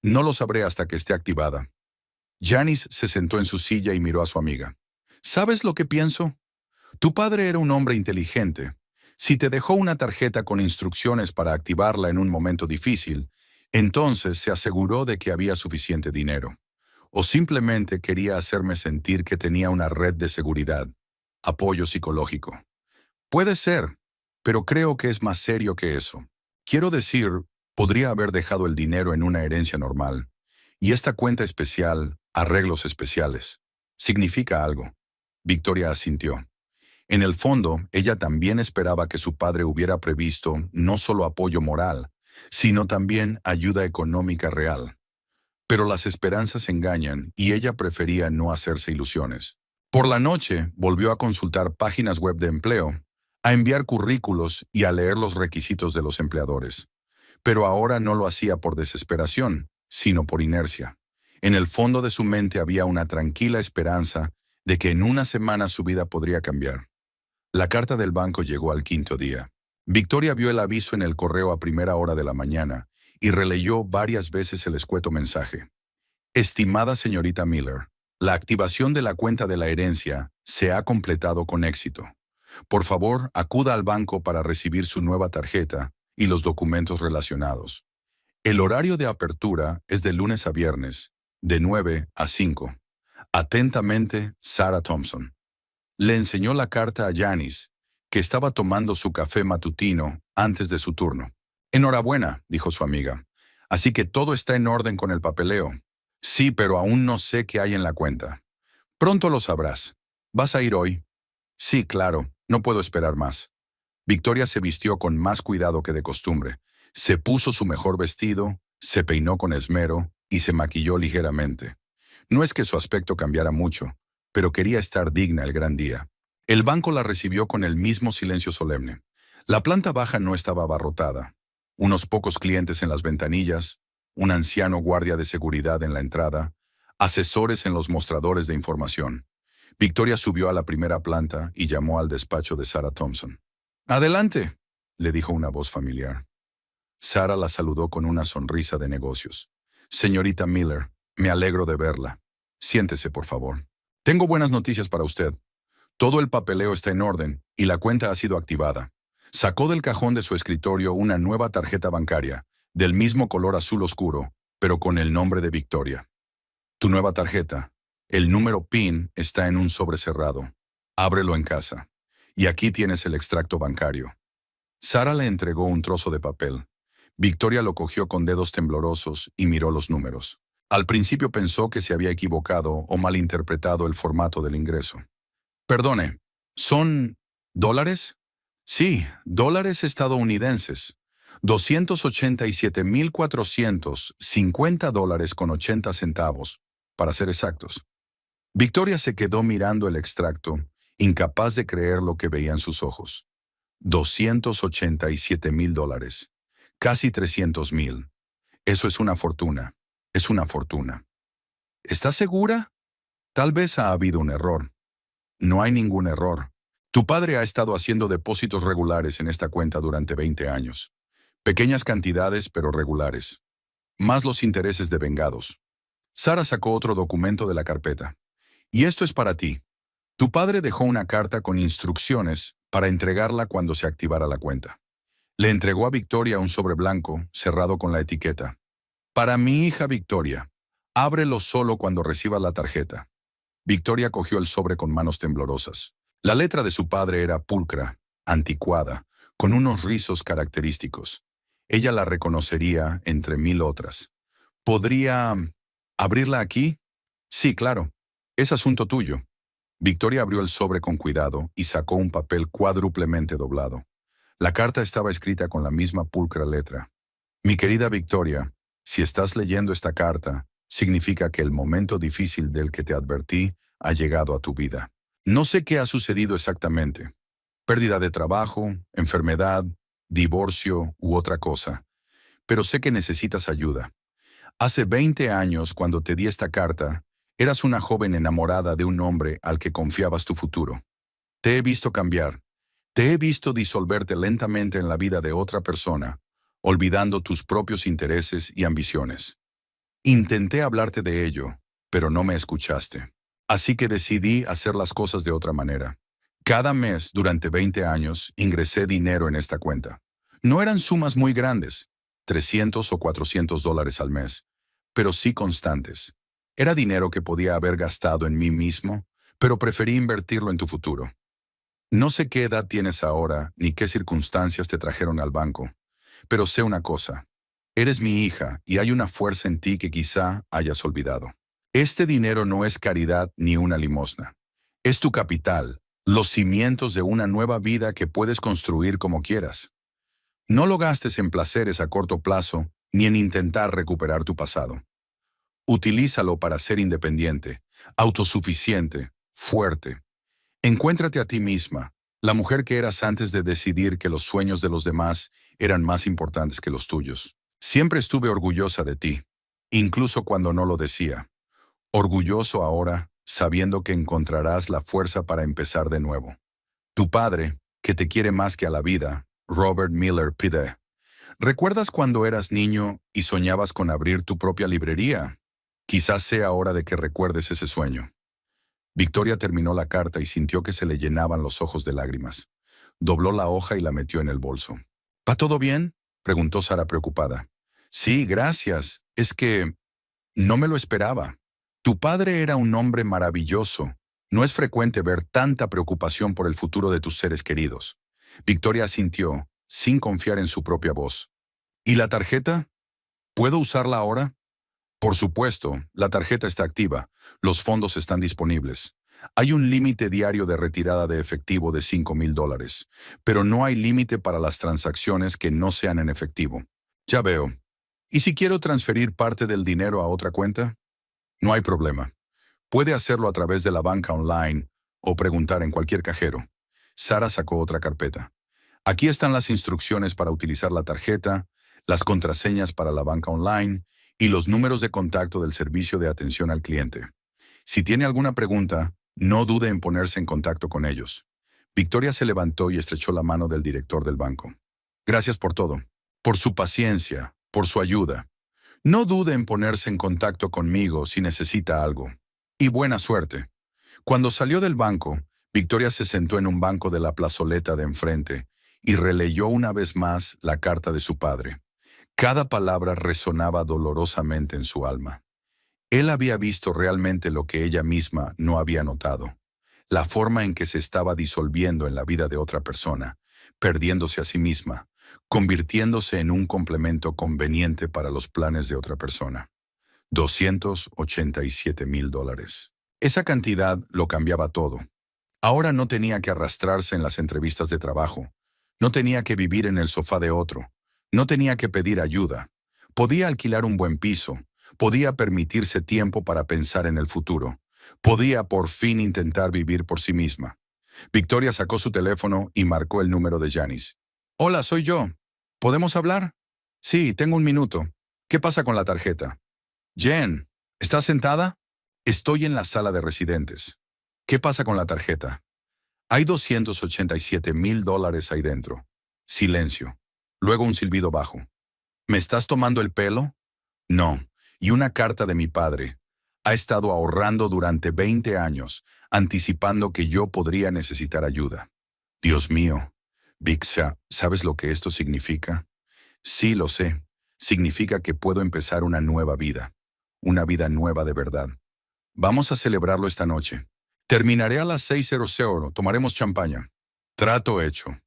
No lo sabré hasta que esté activada». Janice se sentó en su silla y miró a su amiga. «¿Sabes lo que pienso? Tu padre era un hombre inteligente. Si te dejó una tarjeta con instrucciones para activarla en un momento difícil, entonces se aseguró de que había suficiente dinero. ¿O simplemente quería hacerme sentir que tenía una red de seguridad, apoyo psicológico? Puede ser, pero creo que es más serio que eso. Quiero decir, podría haber dejado el dinero en una herencia normal. Y esta cuenta especial, arreglos especiales, significa algo. Victoria asintió. En el fondo, ella también esperaba que su padre hubiera previsto no solo apoyo moral, sino también ayuda económica real. Pero las esperanzas engañan y ella prefería no hacerse ilusiones. Por la noche, volvió a consultar páginas web de empleo, a enviar currículos y a leer los requisitos de los empleadores. Pero ahora no lo hacía por desesperación, sino por inercia. En el fondo de su mente había una tranquila esperanza de que en una semana su vida podría cambiar. La carta del banco llegó al quinto día. Victoria vio el aviso en el correo a primera hora de la mañana y releyó varias veces el escueto mensaje. Estimada señorita Miller, la activación de la cuenta de la herencia se ha completado con éxito. Por favor, acuda al banco para recibir su nueva tarjeta y los documentos relacionados. El horario de apertura es de lunes a viernes, de 9 a 5. Atentamente, Sarah Thompson. Le enseñó la carta a Janice, que estaba tomando su café matutino antes de su turno. Enhorabuena, dijo su amiga. Así que todo está en orden con el papeleo. Sí, pero aún no sé qué hay en la cuenta. Pronto lo sabrás. ¿Vas a ir hoy? Sí, claro, no puedo esperar más. Victoria se vistió con más cuidado que de costumbre. Se puso su mejor vestido, se peinó con esmero y se maquilló ligeramente. No es que su aspecto cambiara mucho, pero quería estar digna el gran día. El banco la recibió con el mismo silencio solemne. La planta baja no estaba abarrotada. Unos pocos clientes en las ventanillas, un anciano guardia de seguridad en la entrada, asesores en los mostradores de información. Victoria subió a la primera planta y llamó al despacho de Sarah Thompson. «Adelante», le dijo una voz familiar. Sarah la saludó con una sonrisa de negocios. «Señorita Miller, me alegro de verla. Siéntese, por favor. Tengo buenas noticias para usted. Todo el papeleo está en orden y la cuenta ha sido activada». Sacó del cajón de su escritorio una nueva tarjeta bancaria, del mismo color azul oscuro, pero con el nombre de Victoria. «Tu nueva tarjeta. El número PIN está en un sobre cerrado. Ábrelo en casa. Y aquí tienes el extracto bancario». Sarah le entregó un trozo de papel. Victoria lo cogió con dedos temblorosos y miró los números. Al principio pensó que se había equivocado o malinterpretado el formato del ingreso. «Perdone, ¿son dólares?» «Sí, dólares estadounidenses. $287,450 con 80 centavos, para ser exactos». Victoria se quedó mirando el extracto, incapaz de creer lo que veía en sus ojos. $287,000. Casi 300,000. Eso es una fortuna. Es una fortuna. ¿Estás segura? Tal vez ha habido un error. No hay ningún error. Tu padre ha estado haciendo depósitos regulares en esta cuenta durante 20 años. Pequeñas cantidades, pero regulares. Más los intereses devengados. Sarah sacó otro documento de la carpeta. «Y esto es para ti. Tu padre dejó una carta con instrucciones para entregarla cuando se activara la cuenta». Le entregó a Victoria un sobre blanco, cerrado con la etiqueta. «Para mi hija Victoria. Ábrelo solo cuando recibas la tarjeta». Victoria cogió el sobre con manos temblorosas. La letra de su padre era pulcra, anticuada, con unos rizos característicos. Ella la reconocería entre mil otras. «¿Podría abrirla aquí?» «Sí, claro. Es asunto tuyo». Victoria abrió el sobre con cuidado y sacó un papel cuádruplemente doblado. La carta estaba escrita con la misma pulcra letra. «Mi querida Victoria, si estás leyendo esta carta, significa que el momento difícil del que te advertí ha llegado a tu vida. No sé qué ha sucedido exactamente. Pérdida de trabajo, enfermedad, divorcio u otra cosa. Pero sé que necesitas ayuda. Hace 20 años, cuando te di esta carta, eras una joven enamorada de un hombre al que confiabas tu futuro. Te he visto cambiar. Te he visto disolverte lentamente en la vida de otra persona, olvidando tus propios intereses y ambiciones. Intenté hablarte de ello, pero no me escuchaste. Así que decidí hacer las cosas de otra manera. Cada mes, durante 20 años, ingresé dinero en esta cuenta. No eran sumas muy grandes, $300 o $400 al mes, pero sí constantes. Era dinero que podía haber gastado en mí mismo, pero preferí invertirlo en tu futuro. No sé qué edad tienes ahora, ni qué circunstancias te trajeron al banco, pero sé una cosa. Eres mi hija y hay una fuerza en ti que quizá hayas olvidado. Este dinero no es caridad ni una limosna. Es tu capital, los cimientos de una nueva vida que puedes construir como quieras. No lo gastes en placeres a corto plazo ni en intentar recuperar tu pasado. Utilízalo para ser independiente, autosuficiente, fuerte. Encuéntrate a ti misma, la mujer que eras antes de decidir que los sueños de los demás eran más importantes que los tuyos. Siempre estuve orgullosa de ti, incluso cuando no lo decía. Orgulloso ahora, sabiendo que encontrarás la fuerza para empezar de nuevo. Tu padre, que te quiere más que a la vida, Robert Miller Pide. ¿Recuerdas cuando eras niño y soñabas con abrir tu propia librería? Quizás sea hora de que recuerdes ese sueño. Victoria terminó la carta y sintió que se le llenaban los ojos de lágrimas. Dobló la hoja y la metió en el bolso. ¿Va todo bien?, preguntó Sara preocupada. Sí, gracias. Es que no me lo esperaba. Tu padre era un hombre maravilloso. No es frecuente ver tanta preocupación por el futuro de tus seres queridos. Victoria asintió, sin confiar en su propia voz. ¿Y la tarjeta? ¿Puedo usarla ahora? Por supuesto, la tarjeta está activa. Los fondos están disponibles. Hay un límite diario de retirada de efectivo de $5,000, pero no hay límite para las transacciones que no sean en efectivo. Ya veo. ¿Y si quiero transferir parte del dinero a otra cuenta? No hay problema. Puede hacerlo a través de la banca online o preguntar en cualquier cajero. Sara sacó otra carpeta. Aquí están las instrucciones para utilizar la tarjeta, las contraseñas para la banca online y los números de contacto del servicio de atención al cliente. Si tiene alguna pregunta, no dude en ponerse en contacto con ellos. Victoria se levantó y estrechó la mano del director del banco. Gracias por todo, por su paciencia, por su ayuda. No dude en ponerse en contacto conmigo si necesita algo. Y buena suerte. Cuando salió del banco, Victoria se sentó en un banco de la plazoleta de enfrente y releyó una vez más la carta de su padre. Cada palabra resonaba dolorosamente en su alma. Él había visto realmente lo que ella misma no había notado, la forma en que se estaba disolviendo en la vida de otra persona, perdiéndose a sí misma, convirtiéndose en un complemento conveniente para los planes de otra persona. $287,000. Esa cantidad lo cambiaba todo. Ahora no tenía que arrastrarse en las entrevistas de trabajo, no tenía que vivir en el sofá de otro, no tenía que pedir ayuda. Podía alquilar un buen piso, podía permitirse tiempo para pensar en el futuro, podía por fin intentar vivir por sí misma. Victoria sacó su teléfono y marcó el número de Janice. Hola, soy yo. ¿Podemos hablar? Sí, tengo un minuto. ¿Qué pasa con la tarjeta? Jen, ¿estás sentada? Estoy en la sala de residentes. ¿Qué pasa con la tarjeta? Hay $287,000 ahí dentro. Silencio. Luego un silbido bajo. ¿Me estás tomando el pelo? No. Y una carta de mi padre. Ha estado ahorrando durante 20 años, anticipando que yo podría necesitar ayuda. Dios mío. Vixa, ¿sabes lo que esto significa? Sí, lo sé. Significa que puedo empezar una nueva vida. Una vida nueva de verdad. Vamos a celebrarlo esta noche. Terminaré a las 6:00. Tomaremos champaña. Trato hecho.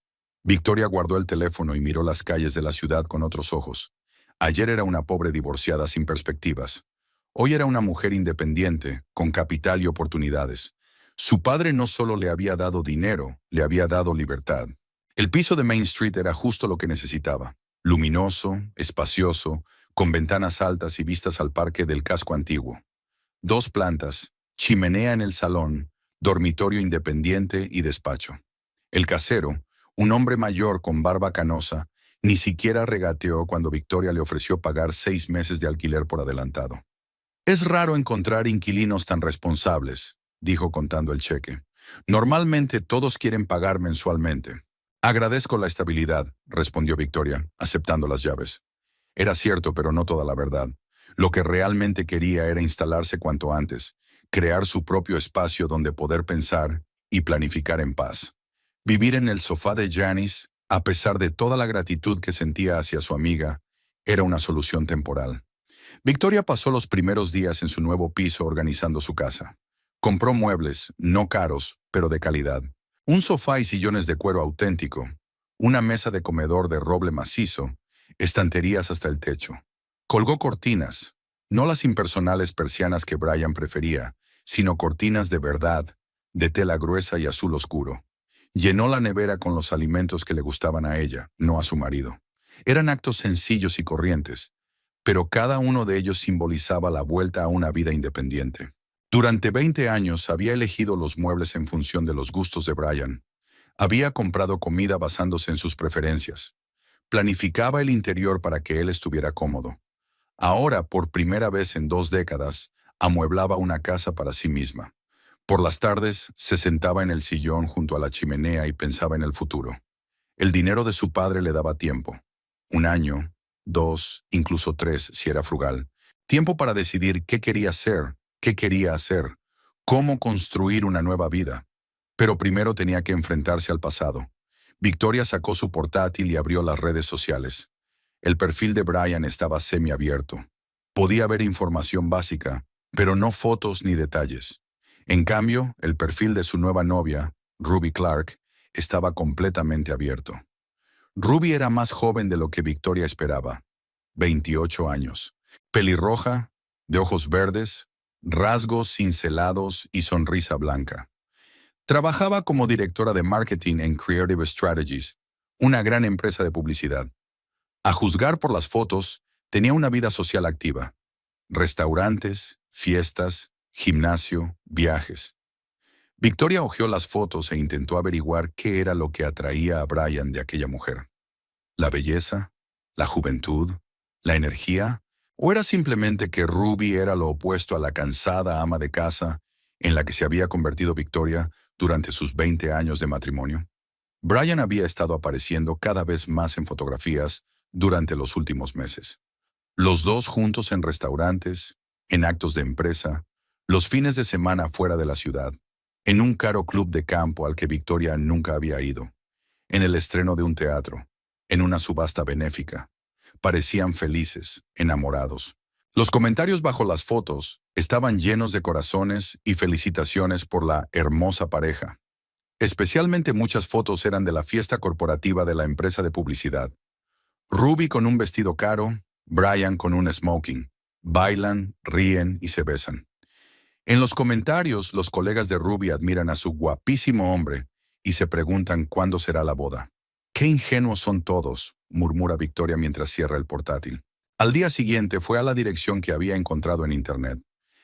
Victoria guardó el teléfono y miró las calles de la ciudad con otros ojos. Ayer era una pobre divorciada sin perspectivas. Hoy era una mujer independiente, con capital y oportunidades. Su padre no solo le había dado dinero, le había dado libertad. El piso de Main Street era justo lo que necesitaba. Luminoso, espacioso, con ventanas altas y vistas al parque del casco antiguo. 2 plantas, chimenea en el salón, dormitorio independiente y despacho. El casero, un hombre mayor con barba canosa, ni siquiera regateó cuando Victoria le ofreció pagar 6 meses de alquiler por adelantado. Es raro encontrar inquilinos tan responsables, dijo contando el cheque. Normalmente todos quieren pagar mensualmente. Agradezco la estabilidad, respondió Victoria, aceptando las llaves. Era cierto, pero no toda la verdad. Lo que realmente quería era instalarse cuanto antes, crear su propio espacio donde poder pensar y planificar en paz. Vivir en el sofá de Janice, a pesar de toda la gratitud que sentía hacia su amiga, era una solución temporal. Victoria pasó los primeros días en su nuevo piso organizando su casa. Compró muebles, no caros, pero de calidad. Un sofá y sillones de cuero auténtico, una mesa de comedor de roble macizo, estanterías hasta el techo. Colgó cortinas, no las impersonales persianas que Brian prefería, sino cortinas de verdad, de tela gruesa y azul oscuro. Llenó la nevera con los alimentos que le gustaban a ella, no a su marido. Eran actos sencillos y corrientes, pero cada uno de ellos simbolizaba la vuelta a una vida independiente. Durante 20 años había elegido los muebles en función de los gustos de Brian. Había comprado comida basándose en sus preferencias. Planificaba el interior para que él estuviera cómodo. Ahora, por primera vez en 2 décadas, amueblaba una casa para sí misma. Por las tardes, se sentaba en el sillón junto a la chimenea y pensaba en el futuro. El dinero de su padre le daba tiempo. 1 año, 2, incluso 3, si era frugal. Tiempo para decidir qué quería ser, qué quería hacer, cómo construir una nueva vida. Pero primero tenía que enfrentarse al pasado. Victoria sacó su portátil y abrió las redes sociales. El perfil de Brian estaba semiabierto. Podía ver información básica, pero no fotos ni detalles. En cambio, el perfil de su nueva novia, Ruby Clark, estaba completamente abierto. Ruby era más joven de lo que Victoria esperaba. 28 años. Pelirroja, de ojos verdes, rasgos cincelados y sonrisa blanca. Trabajaba como directora de marketing en Creative Strategies, una gran empresa de publicidad. A juzgar por las fotos, tenía una vida social activa. Restaurantes, fiestas, gimnasio, viajes. Victoria hojeó las fotos e intentó averiguar qué era lo que atraía a Brian de aquella mujer. ¿La belleza? ¿La juventud? ¿La energía? ¿O era simplemente que Ruby era lo opuesto a la cansada ama de casa en la que se había convertido Victoria durante sus 20 años de matrimonio? Brian había estado apareciendo cada vez más en fotografías durante los últimos meses. Los dos juntos en restaurantes, en actos de empresa, los fines de semana fuera de la ciudad, en un caro club de campo al que Victoria nunca había ido, en el estreno de un teatro, en una subasta benéfica. Parecían felices, enamorados. Los comentarios bajo las fotos estaban llenos de corazones y felicitaciones por la hermosa pareja. Especialmente muchas fotos eran de la fiesta corporativa de la empresa de publicidad. Ruby con un vestido caro, Brian con un smoking. Bailan, ríen y se besan. En los comentarios, los colegas de Ruby admiran a su guapísimo hombre y se preguntan cuándo será la boda. «Qué ingenuos son todos», murmura Victoria mientras cierra el portátil. Al día siguiente fue a la dirección que había encontrado en Internet.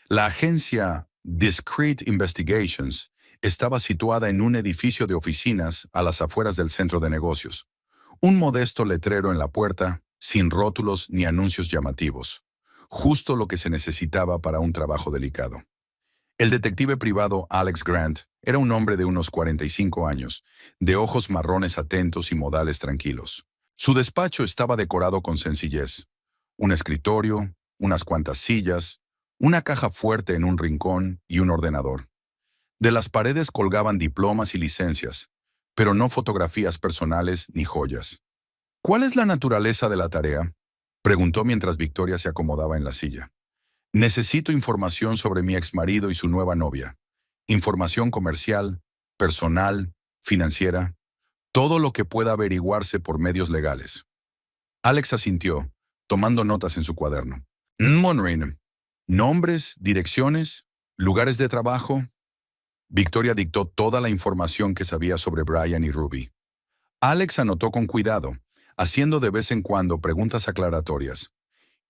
La agencia Discreet Investigations estaba situada en un edificio de oficinas a las afueras del centro de negocios. Un modesto letrero en la puerta, sin rótulos ni anuncios llamativos. Justo lo que se necesitaba para un trabajo delicado. El detective privado Alex Grant era un hombre de unos 45 años, de ojos marrones atentos y modales tranquilos. Su despacho estaba decorado con sencillez. Un escritorio, unas cuantas sillas, una caja fuerte en un rincón y un ordenador. De las paredes colgaban diplomas y licencias, pero no fotografías personales ni joyas. «¿Cuál es la naturaleza de la tarea?», preguntó mientras Victoria se acomodaba en la silla. «Necesito información sobre mi exmarido y su nueva novia. Información comercial, personal, financiera, todo lo que pueda averiguarse por medios legales». Alex asintió, tomando notas en su cuaderno. «Monrain, nombres, direcciones, lugares de trabajo». Victoria dictó toda la información que sabía sobre Brian y Ruby. Alex anotó con cuidado, haciendo de vez en cuando preguntas aclaratorias.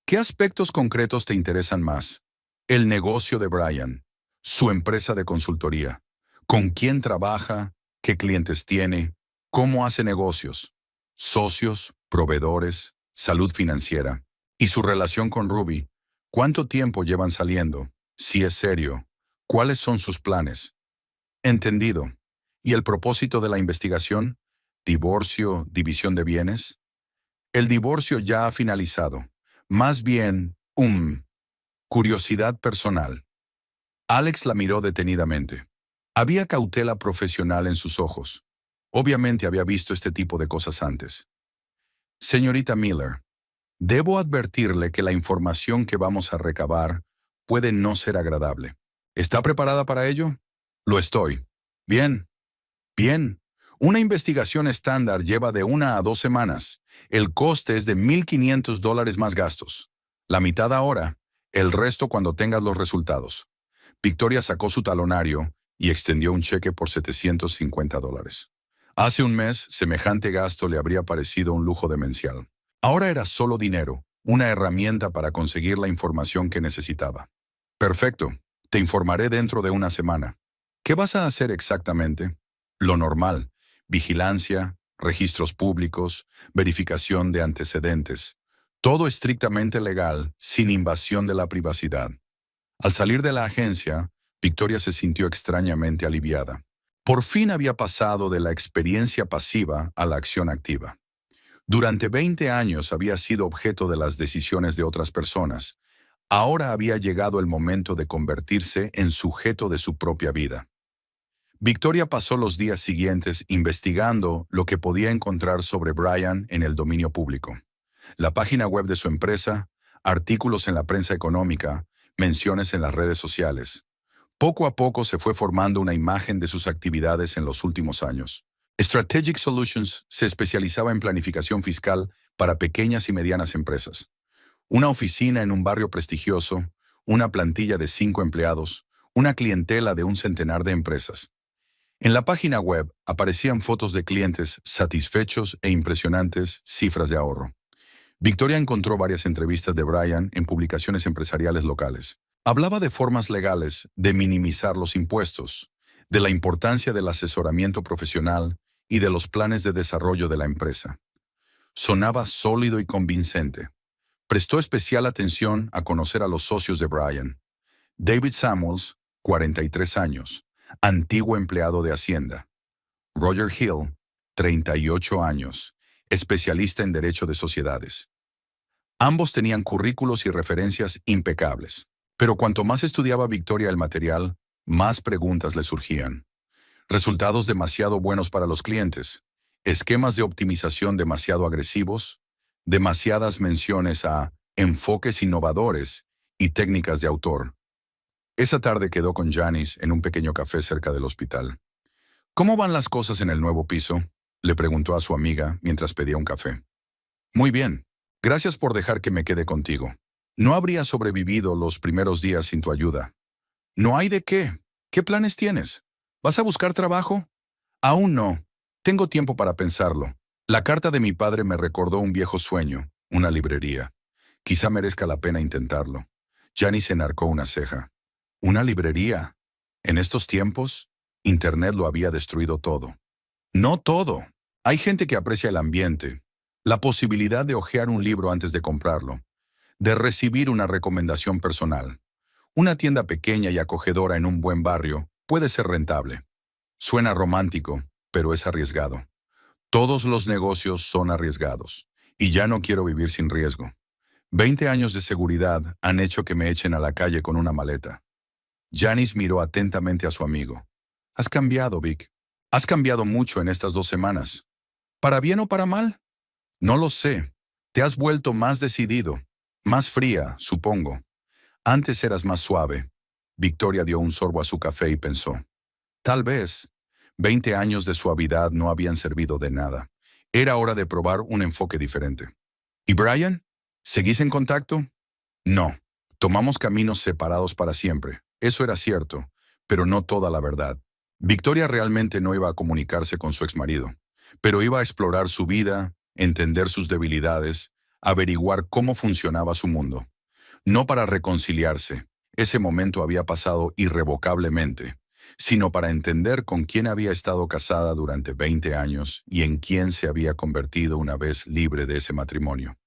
«¿Qué aspectos concretos te interesan más? El negocio de Brian, su empresa de consultoría, con quién trabaja, qué clientes tiene, cómo hace negocios, socios, proveedores, salud financiera, y su relación con Ruby, cuánto tiempo llevan saliendo, si es serio, cuáles son sus planes». «Entendido. ¿Y el propósito de la investigación? ¿Divorcio, división de bienes?» «El divorcio ya ha finalizado. Más bien, curiosidad personal». Alex la miró detenidamente. Había cautela profesional en sus ojos. Obviamente había visto este tipo de cosas antes. «Señorita Miller, Debo advertirle que la información que vamos a recabar puede no ser agradable. ¿Está preparada para ello? Lo estoy. Bien, bien. Una investigación estándar lleva de 1 a 2 semanas. El coste es de $1,500 más gastos. La mitad ahora, el resto cuando tengas los resultados. Victoria sacó su talonario y extendió un cheque por $750. Hace un mes, semejante gasto le habría parecido un lujo demencial. Ahora era solo dinero, una herramienta para conseguir la información que necesitaba. Perfecto, te informaré dentro de 1 semana. ¿Qué vas a hacer exactamente? Lo normal, vigilancia, registros públicos, verificación de antecedentes. Todo estrictamente legal, sin invasión de la privacidad. Al salir de la agencia, Victoria se sintió extrañamente aliviada. Por fin había pasado de la experiencia pasiva a la acción activa. Durante 20 años había sido objeto de las decisiones de otras personas. Ahora había llegado el momento de convertirse en sujeto de su propia vida. Victoria pasó los días siguientes investigando lo que podía encontrar sobre Brian en el dominio público. La página web de su empresa, artículos en la prensa económica, menciones en las redes sociales. Poco a poco se fue formando una imagen de sus actividades en los últimos años. Strategic Solutions se especializaba en planificación fiscal para pequeñas y medianas empresas. Una oficina en un barrio prestigioso, una plantilla de 5 empleados, una clientela de un centenar de empresas. En la página web aparecían fotos de clientes satisfechos e impresionantes cifras de ahorro. Victoria encontró varias entrevistas de Brian en publicaciones empresariales locales. Hablaba de formas legales de minimizar los impuestos, de la importancia del asesoramiento profesional y de los planes de desarrollo de la empresa. Sonaba sólido y convincente. Prestó especial atención a conocer a los socios de Brian. David Samuels, 43 años, antiguo empleado de Hacienda. Roger Hill, 38 años, especialista en Derecho de Sociedades. Ambos tenían currículos y referencias impecables. Pero cuanto más estudiaba Victoria el material, más preguntas le surgían. Resultados demasiado buenos para los clientes, esquemas de optimización demasiado agresivos, demasiadas menciones a enfoques innovadores y técnicas de autor. Esa tarde quedó con Janice en un pequeño café cerca del hospital. ¿Cómo van las cosas en el nuevo piso?, le preguntó a su amiga mientras pedía un café. Muy bien. Gracias por dejar que me quede contigo. No habría sobrevivido los primeros días sin tu ayuda. No hay de qué. ¿Qué planes tienes? ¿Vas a buscar trabajo? Aún no. Tengo tiempo para pensarlo. La carta de mi padre me recordó un viejo sueño, una librería. Quizá merezca la pena intentarlo. Janice enarcó una ceja. ¿Una librería? En estos tiempos, Internet lo había destruido todo. No todo. Hay gente que aprecia el ambiente, la posibilidad de hojear un libro antes de comprarlo, de recibir una recomendación personal. Una tienda pequeña y acogedora en un buen barrio puede ser rentable. Suena romántico, pero es arriesgado. Todos los negocios son arriesgados, y ya no quiero vivir sin riesgo. 20 años de seguridad han hecho que me echen a la calle con una maleta. Janice miró atentamente a su amigo. Has cambiado, Vic. Has cambiado mucho en estas 2 semanas. ¿Para bien o para mal? No lo sé. Te has vuelto más decidido, más fría, supongo. Antes eras más suave. Victoria dio un sorbo a su café y pensó. Tal vez. 20 años de suavidad no habían servido de nada. Era hora de probar un enfoque diferente. ¿Y Brian? ¿Seguís en contacto? No. Tomamos caminos separados para siempre. Eso era cierto, pero no toda la verdad. Victoria realmente no iba a comunicarse con su exmarido, pero iba a explorar su vida, entender sus debilidades, averiguar cómo funcionaba su mundo. No para reconciliarse, ese momento había pasado irrevocablemente, sino para entender con quién había estado casada durante 20 años y en quién se había convertido una vez libre de ese matrimonio.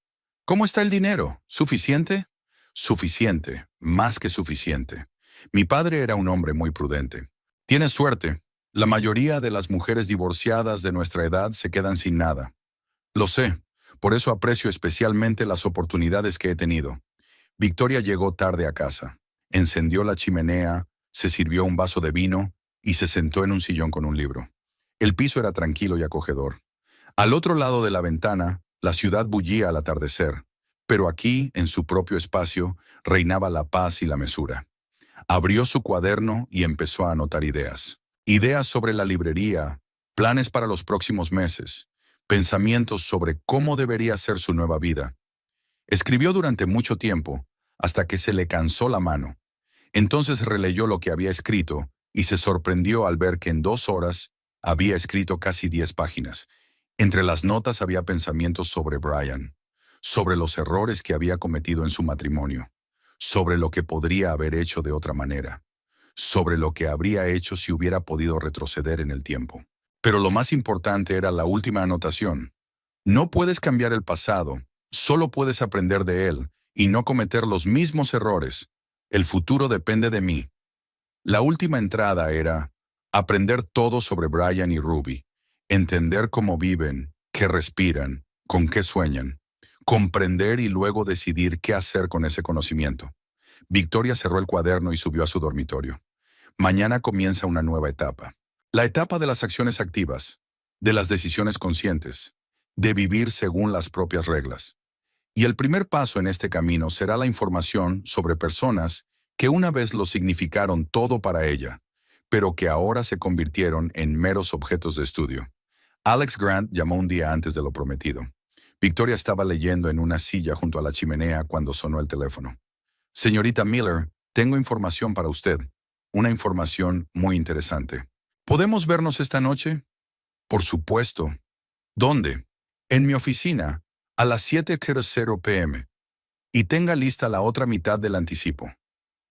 ¿Cómo está el dinero? ¿Suficiente? Suficiente, más que suficiente. Mi padre era un hombre muy prudente. Tienes suerte. La mayoría de las mujeres divorciadas de nuestra edad se quedan sin nada. Lo sé, por eso aprecio especialmente las oportunidades que he tenido. Victoria llegó tarde a casa. Encendió la chimenea, se sirvió un vaso de vino y se sentó en un sillón con un libro. El piso era tranquilo y acogedor. Al otro lado de la ventana, la ciudad bullía al atardecer, Pero aquí, en su propio espacio, reinaba la paz y la mesura. Abrió su cuaderno y empezó a anotar ideas. Ideas sobre la librería, planes para los próximos meses, pensamientos sobre cómo debería ser su nueva vida. Escribió durante mucho tiempo, hasta que se le cansó la mano. Entonces releyó lo que había escrito y se sorprendió al ver que en 2 horas había escrito casi 10 páginas. Entre las notas había pensamientos sobre Brian, sobre los errores que había cometido en su matrimonio, sobre lo que podría haber hecho de otra manera, sobre lo que habría hecho si hubiera podido retroceder en el tiempo. Pero lo más importante era la última anotación. No puedes cambiar el pasado, solo puedes aprender de él y no cometer los mismos errores. El futuro depende de mí. La última entrada era aprender todo sobre Brian y Ruby, entender cómo viven, qué respiran, con qué sueñan, comprender y luego decidir qué hacer con ese conocimiento. Victoria cerró el cuaderno y subió a su dormitorio. Mañana comienza una nueva etapa. La etapa de las acciones activas, de las decisiones conscientes, de vivir según las propias reglas. Y el primer paso en este camino será la información sobre personas que una vez lo significaron todo para ella, pero que ahora se convirtieron en meros objetos de estudio. Alex Grant llamó un día antes de lo prometido. Victoria estaba leyendo en una silla junto a la chimenea cuando sonó el teléfono. Señorita Miller, tengo información para usted. Una información muy interesante. ¿Podemos vernos esta noche? Por supuesto. ¿Dónde? En mi oficina, a las 7:00 p.m. Y tenga lista la otra mitad del anticipo.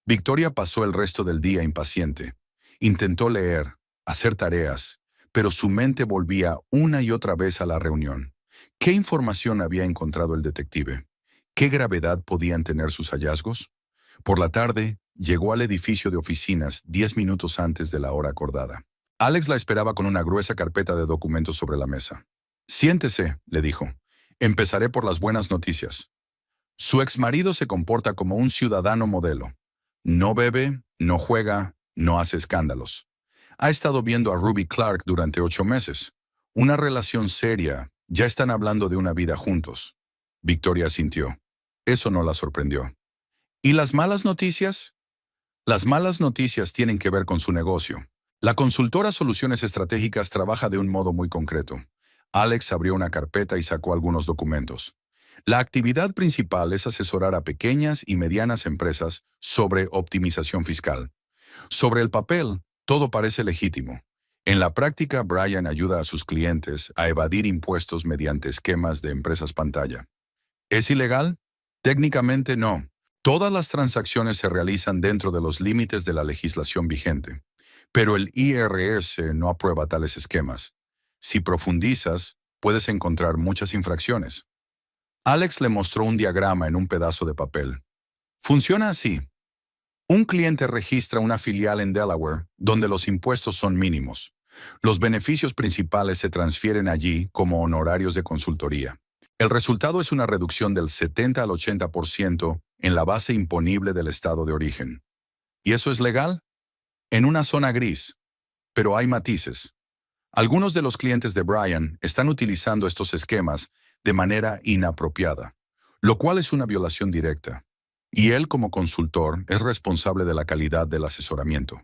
Victoria pasó el resto del día impaciente. Intentó leer, hacer tareas, pero su mente volvía una y otra vez a la reunión. ¿Qué información había encontrado el detective? ¿Qué gravedad podían tener sus hallazgos? Por la tarde, llegó al edificio de oficinas 10 minutos antes de la hora acordada. Alex la esperaba con una gruesa carpeta de documentos sobre la mesa. Siéntese, le dijo. Empezaré por las buenas noticias. Su exmarido se comporta como un ciudadano modelo. No bebe, no juega, no hace escándalos. Ha estado viendo a Ruby Clark durante 8 meses. Una relación seria, ya están hablando de una vida juntos. Victoria asintió. Eso no la sorprendió. ¿Y las malas noticias? Las malas noticias tienen que ver con su negocio. La consultora Soluciones Estratégicas trabaja de un modo muy concreto. Alex abrió una carpeta y sacó algunos documentos. La actividad principal es asesorar a pequeñas y medianas empresas sobre optimización fiscal. Sobre el papel, todo parece legítimo. En la práctica, Brian ayuda a sus clientes a evadir impuestos mediante esquemas de empresas pantalla. ¿Es ilegal? Técnicamente no. Todas las transacciones se realizan dentro de los límites de la legislación vigente. Pero el IRS no aprueba tales esquemas. Si profundizas, puedes encontrar muchas infracciones. Alex le mostró un diagrama en un pedazo de papel. Funciona así. Un cliente registra una filial en Delaware, donde los impuestos son mínimos. Los beneficios principales se transfieren allí como honorarios de consultoría. El resultado es una reducción del 70 al 80% en la base imponible del estado de origen. ¿Y eso es legal? En una zona gris. Pero hay matices. Algunos de los clientes de Brian están utilizando estos esquemas de manera inapropiada, lo cual es una violación directa. Y él, como consultor, es responsable de la calidad del asesoramiento.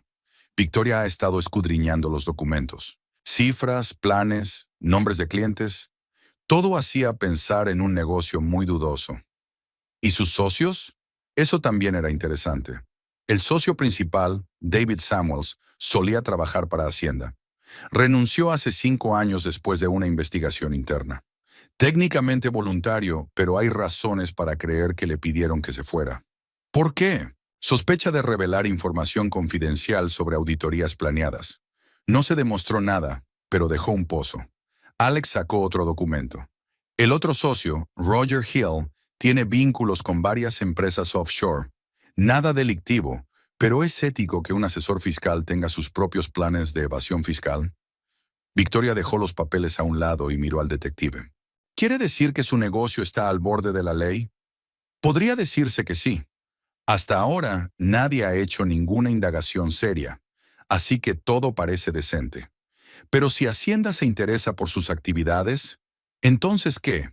Victoria ha estado escudriñando los documentos. Cifras, planes, nombres de clientes. Todo hacía pensar en un negocio muy dudoso. ¿Y sus socios? Eso también era interesante. El socio principal, David Samuels, solía trabajar para Hacienda. Renunció hace 5 años después de una investigación interna. Técnicamente voluntario, pero hay razones para creer que le pidieron que se fuera. ¿Por qué? Sospecha de revelar información confidencial sobre auditorías planeadas. No se demostró nada, pero dejó un pozo. Alex sacó otro documento. El otro socio, Roger Hill, tiene vínculos con varias empresas offshore. Nada delictivo, pero es ético que un asesor fiscal tenga sus propios planes de evasión fiscal. Victoria dejó los papeles a un lado y miró al detective. ¿Quiere decir que su negocio está al borde de la ley? Podría decirse que sí. Hasta ahora, nadie ha hecho ninguna indagación seria, así que todo parece decente. Pero si Hacienda se interesa por sus actividades, ¿entonces qué?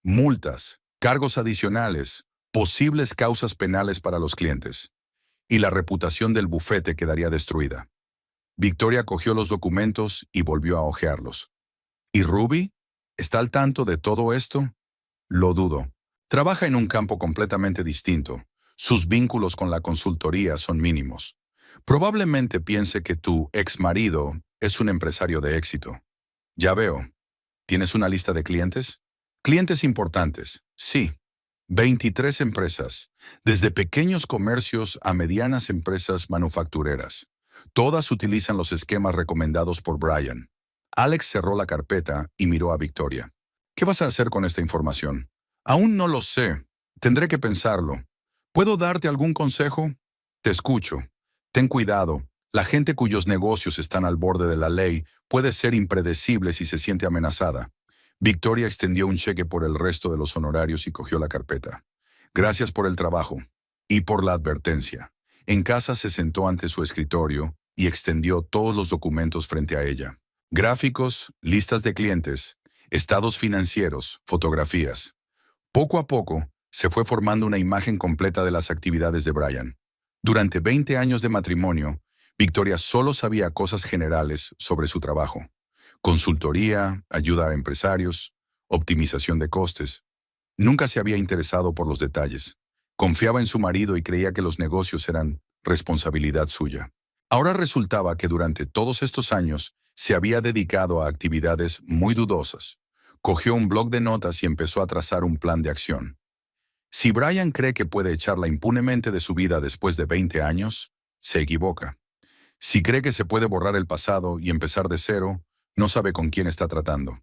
Multas, cargos adicionales, posibles causas penales para los clientes, y la reputación del bufete quedaría destruida. Victoria cogió los documentos y volvió a hojearlos. ¿Y Ruby? ¿Está al tanto de todo esto? Lo dudo. Trabaja en un campo completamente distinto. Sus vínculos con la consultoría son mínimos. Probablemente piense que tu ex marido es un empresario de éxito. Ya veo. ¿Tienes una lista de clientes? Clientes importantes, sí. 23 empresas, desde pequeños comercios a medianas empresas manufactureras. Todas utilizan los esquemas recomendados por Brian. Alex cerró la carpeta y miró a Victoria. ¿Qué vas a hacer con esta información? Aún no lo sé. Tendré que pensarlo. ¿Puedo darte algún consejo? Te escucho. Ten cuidado. La gente cuyos negocios están al borde de la ley puede ser impredecible si se siente amenazada. Victoria extendió un cheque por el resto de los honorarios y cogió la carpeta. Gracias por el trabajo y por la advertencia. En casa se sentó ante su escritorio y extendió todos los documentos frente a ella. Gráficos, listas de clientes, estados financieros, fotografías. Poco a poco, se fue formando una imagen completa de las actividades de Brian. Durante 20 años de matrimonio, Victoria solo sabía cosas generales sobre su trabajo. Consultoría, ayuda a empresarios, optimización de costes. Nunca se había interesado por los detalles. Confiaba en su marido y creía que los negocios eran responsabilidad suya. Ahora resultaba que durante todos estos años se había dedicado a actividades muy dudosas. Cogió un bloc de notas y empezó a trazar un plan de acción. Si Brian cree que puede echarla impunemente de su vida después de 20 años, se equivoca. Si cree que se puede borrar el pasado y empezar de cero, no sabe con quién está tratando.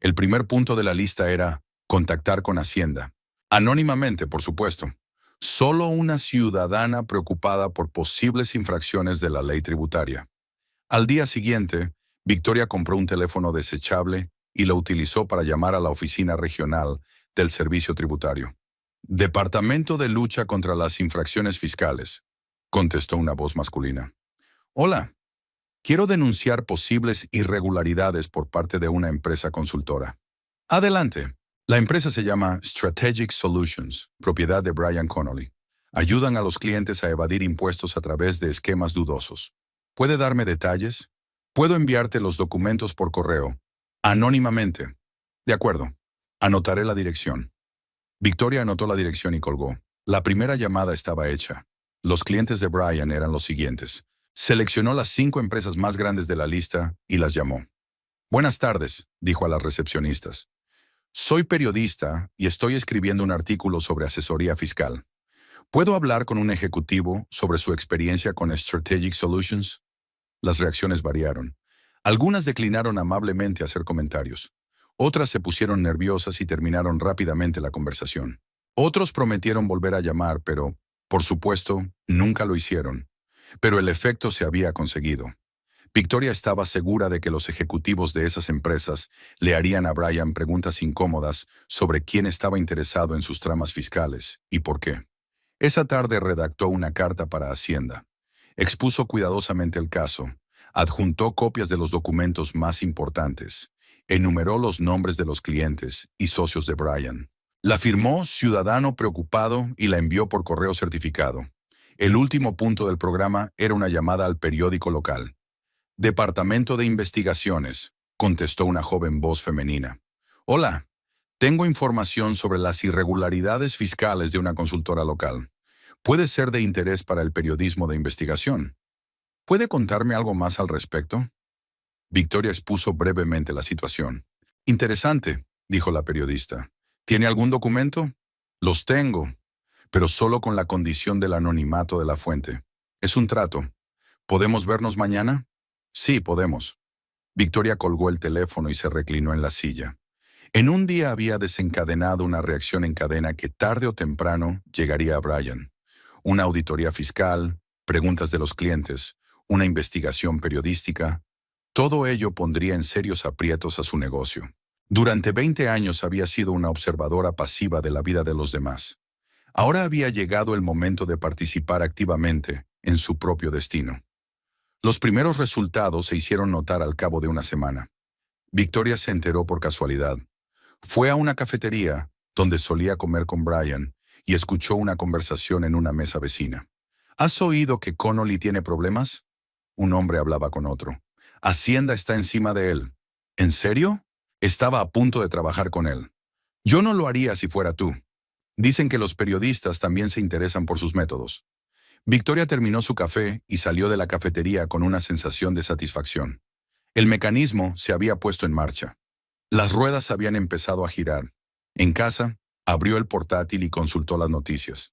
El primer punto de la lista era contactar con Hacienda. Anónimamente, por supuesto. Solo una ciudadana preocupada por posibles infracciones de la ley tributaria. Al día siguiente, Victoria compró un teléfono desechable y lo utilizó para llamar a la oficina regional del Servicio Tributario. Departamento de Lucha contra las Infracciones Fiscales, contestó una voz masculina. Hola, quiero denunciar posibles irregularidades por parte de una empresa consultora. Adelante. La empresa se llama Strategic Solutions, propiedad de Brian Connolly. Ayudan a los clientes a evadir impuestos a través de esquemas dudosos. ¿Puede darme detalles? Puedo enviarte los documentos por correo, anónimamente. De acuerdo. Anotaré la dirección. Victoria anotó la dirección y colgó. La primera llamada estaba hecha. Los clientes de Brian eran los siguientes. Seleccionó las 5 empresas más grandes de la lista y las llamó. Buenas tardes, dijo a las recepcionistas. Soy periodista y estoy escribiendo un artículo sobre asesoría fiscal. ¿Puedo hablar con un ejecutivo sobre su experiencia con Strategic Solutions? Las reacciones variaron. Algunas declinaron amablemente hacer comentarios. Otras se pusieron nerviosas y terminaron rápidamente la conversación. Otros prometieron volver a llamar, pero, por supuesto, nunca lo hicieron. Pero el efecto se había conseguido. Victoria estaba segura de que los ejecutivos de esas empresas le harían a Brian preguntas incómodas sobre quién estaba interesado en sus tramas fiscales y por qué. Esa tarde redactó una carta para Hacienda. Expuso cuidadosamente el caso, adjuntó copias de los documentos más importantes, enumeró los nombres de los clientes y socios de Brian. La firmó ciudadano preocupado y la envió por correo certificado. El último punto del programa era una llamada al periódico local. Departamento de Investigaciones, contestó una joven voz femenina. Hola, tengo información sobre las irregularidades fiscales de una consultora local. Puede ser de interés para el periodismo de investigación. ¿Puede contarme algo más al respecto? Victoria expuso brevemente la situación. Interesante, dijo la periodista. ¿Tiene algún documento? Los tengo, pero solo con la condición del anonimato de la fuente. Es un trato. ¿Podemos vernos mañana? Sí, podemos. Victoria colgó el teléfono y se reclinó en la silla. En un día había desencadenado una reacción en cadena que tarde o temprano llegaría a Brian. Una auditoría fiscal, preguntas de los clientes, una investigación periodística. Todo ello pondría en serios aprietos a su negocio. Durante 20 años había sido una observadora pasiva de la vida de los demás. Ahora había llegado el momento de participar activamente en su propio destino. Los primeros resultados se hicieron notar al cabo de una semana. Victoria se enteró por casualidad. Fue a una cafetería, donde solía comer con Brian, y escuchó una conversación en una mesa vecina. ¿Has oído que Connolly tiene problemas? Un hombre hablaba con otro. Hacienda está encima de él. ¿En serio? Estaba a punto de trabajar con él. Yo no lo haría si fuera tú. Dicen que los periodistas también se interesan por sus métodos. Victoria terminó su café y salió de la cafetería con una sensación de satisfacción. El mecanismo se había puesto en marcha. Las ruedas habían empezado a girar. En casa, abrió el portátil y consultó las noticias.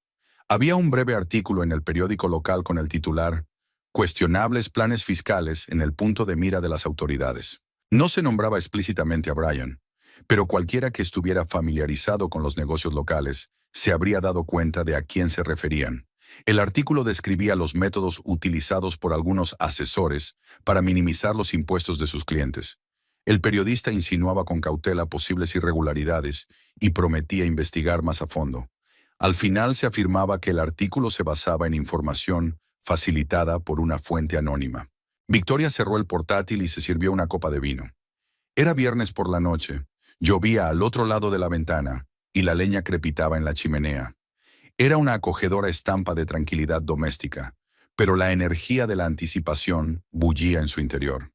Había un breve artículo en el periódico local con el titular «Cuestionables planes fiscales en el punto de mira de las autoridades». No se nombraba explícitamente a Brian, pero cualquiera que estuviera familiarizado con los negocios locales se habría dado cuenta de a quién se referían. El artículo describía los métodos utilizados por algunos asesores para minimizar los impuestos de sus clientes. El periodista insinuaba con cautela posibles irregularidades y prometía investigar más a fondo. Al final se afirmaba que el artículo se basaba en información facilitada por una fuente anónima. Victoria cerró el portátil y se sirvió una copa de vino. Era viernes por la noche, llovía al otro lado de la ventana y la leña crepitaba en la chimenea. Era una acogedora estampa de tranquilidad doméstica, pero la energía de la anticipación bullía en su interior.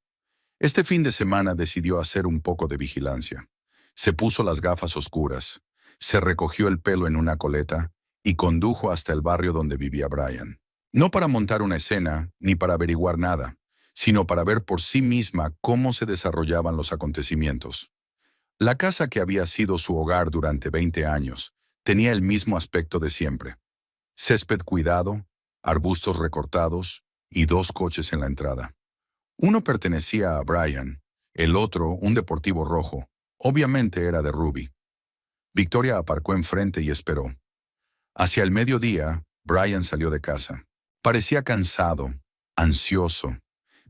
Este fin de semana decidió hacer un poco de vigilancia. Se puso las gafas oscuras, se recogió el pelo en una coleta y condujo hasta el barrio donde vivía Brian. No para montar una escena ni para averiguar nada, sino para ver por sí misma cómo se desarrollaban los acontecimientos. La casa que había sido su hogar durante 20 años tenía el mismo aspecto de siempre. Césped cuidado, arbustos recortados y 2 coches en la entrada. Uno pertenecía a Brian, el otro, un deportivo rojo, obviamente era de Ruby. Victoria aparcó enfrente y esperó. Hacia el mediodía, Brian salió de casa. Parecía cansado, ansioso.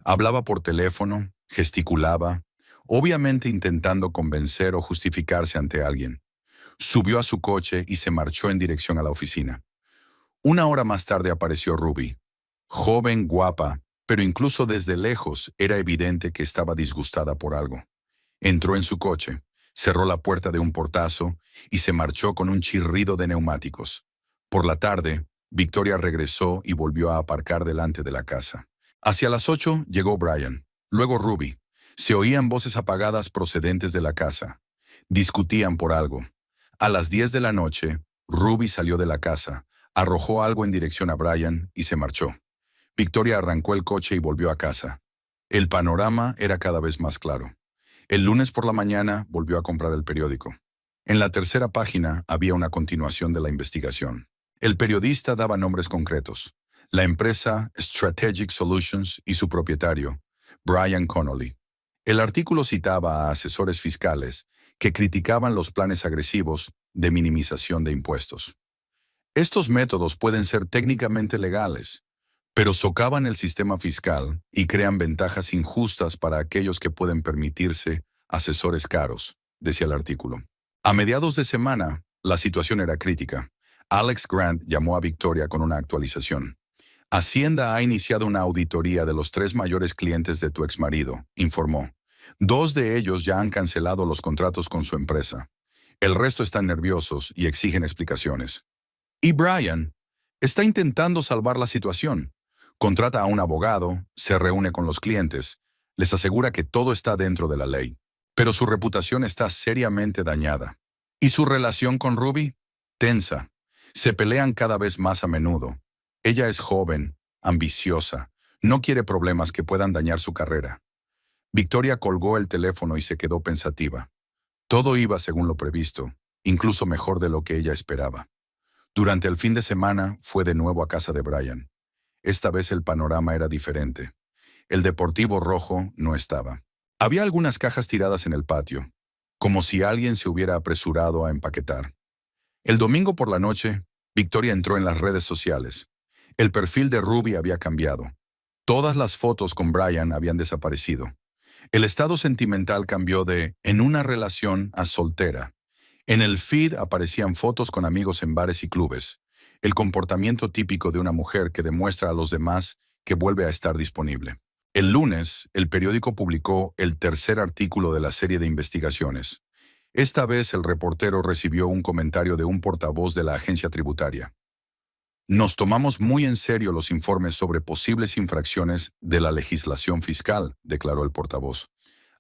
Hablaba por teléfono, gesticulaba, obviamente intentando convencer o justificarse ante alguien. Subió a su coche y se marchó en dirección a la oficina. Una hora más tarde apareció Ruby. Joven, guapa, pero incluso desde lejos era evidente que estaba disgustada por algo. Entró en su coche, cerró la puerta de un portazo y se marchó con un chirrido de neumáticos. Por la tarde, Victoria regresó y volvió a aparcar delante de la casa. Hacia las 8 llegó Brian, luego Ruby. Se oían voces apagadas procedentes de la casa. Discutían por algo. A las 10 de la noche, Ruby salió de la casa, arrojó algo en dirección a Brian y se marchó. Victoria arrancó el coche y volvió a casa. El panorama era cada vez más claro. El lunes por la mañana volvió a comprar el periódico. En la tercera página había una continuación de la investigación. El periodista daba nombres concretos. La empresa Strategic Solutions y su propietario, Brian Connolly. El artículo citaba a asesores fiscales que criticaban los planes agresivos de minimización de impuestos. Estos métodos pueden ser técnicamente legales, pero socavan el sistema fiscal y crean ventajas injustas para aquellos que pueden permitirse asesores caros, decía el artículo. A mediados de semana, la situación era crítica. Alex Grant llamó a Victoria con una actualización. Hacienda ha iniciado una auditoría de los 3 mayores clientes de tu exmarido, informó. 2 de ellos ya han cancelado los contratos con su empresa. El resto están nerviosos y exigen explicaciones. Y Brian está intentando salvar la situación. Contrata a un abogado, se reúne con los clientes, les asegura que todo está dentro de la ley. Pero su reputación está seriamente dañada. ¿Y su relación con Ruby? Tensa. Se pelean cada vez más a menudo. Ella es joven, ambiciosa, no quiere problemas que puedan dañar su carrera. Victoria colgó el teléfono y se quedó pensativa. Todo iba según lo previsto, incluso mejor de lo que ella esperaba. Durante el fin de semana fue de nuevo a casa de Brian. Esta vez el panorama era diferente. El deportivo rojo no estaba. Había algunas cajas tiradas en el patio, como si alguien se hubiera apresurado a empaquetar. El domingo por la noche, Victoria entró en las redes sociales. El perfil de Ruby había cambiado. Todas las fotos con Brian habían desaparecido. El estado sentimental cambió de «en una relación» a «soltera». En el feed aparecían fotos con amigos en bares y clubes. El comportamiento típico de una mujer que demuestra a los demás que vuelve a estar disponible. El lunes, el periódico publicó el tercer artículo de la serie de investigaciones. Esta vez el reportero recibió un comentario de un portavoz de la agencia tributaria. Nos tomamos muy en serio los informes sobre posibles infracciones de la legislación fiscal, declaró el portavoz.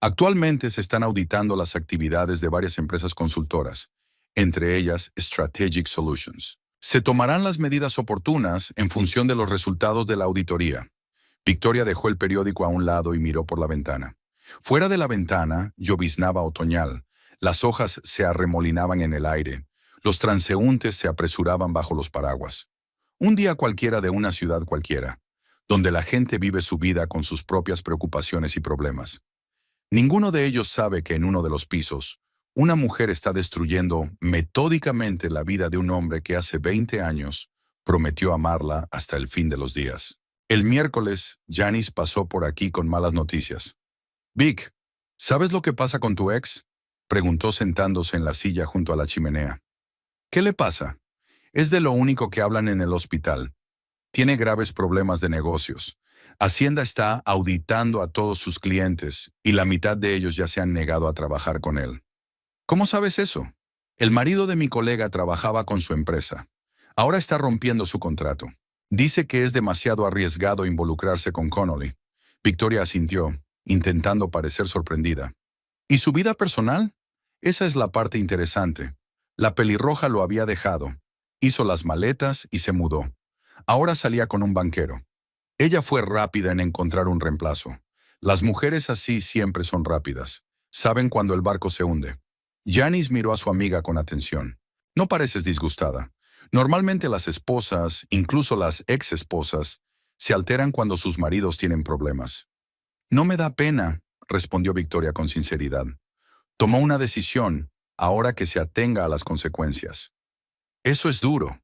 Actualmente se están auditando las actividades de varias empresas consultoras, entre ellas Strategic Solutions. Se tomarán las medidas oportunas en función de los resultados de la auditoría. Victoria dejó el periódico a un lado y miró por la ventana. Fuera de la ventana, lloviznaba otoñal. Las hojas se arremolinaban en el aire. Los transeúntes se apresuraban bajo los paraguas. Un día cualquiera de una ciudad cualquiera, donde la gente vive su vida con sus propias preocupaciones y problemas. Ninguno de ellos sabe que en uno de los pisos, una mujer está destruyendo metódicamente la vida de un hombre que hace 20 años prometió amarla hasta el fin de los días. El miércoles, Janice pasó por aquí con malas noticias. Vic, ¿sabes lo que pasa con tu ex? Preguntó sentándose en la silla junto a la chimenea. ¿Qué le pasa? Es de lo único que hablan en el hospital. Tiene graves problemas de negocios. Hacienda está auditando a todos sus clientes y la mitad de ellos ya se han negado a trabajar con él. ¿Cómo sabes eso? El marido de mi colega trabajaba con su empresa. Ahora está rompiendo su contrato. Dice que es demasiado arriesgado involucrarse con Connolly. Victoria asintió, intentando parecer sorprendida. ¿Y su vida personal? Esa es la parte interesante. La pelirroja lo había dejado. Hizo las maletas y se mudó. Ahora salía con un banquero. Ella fue rápida en encontrar un reemplazo. Las mujeres así siempre son rápidas. Saben cuando el barco se hunde. Janice miró a su amiga con atención. No pareces disgustada. Normalmente las esposas, incluso las ex-esposas, se alteran cuando sus maridos tienen problemas. No me da pena, respondió Victoria con sinceridad. Tomó una decisión, ahora que se atenga a las consecuencias. Eso es duro.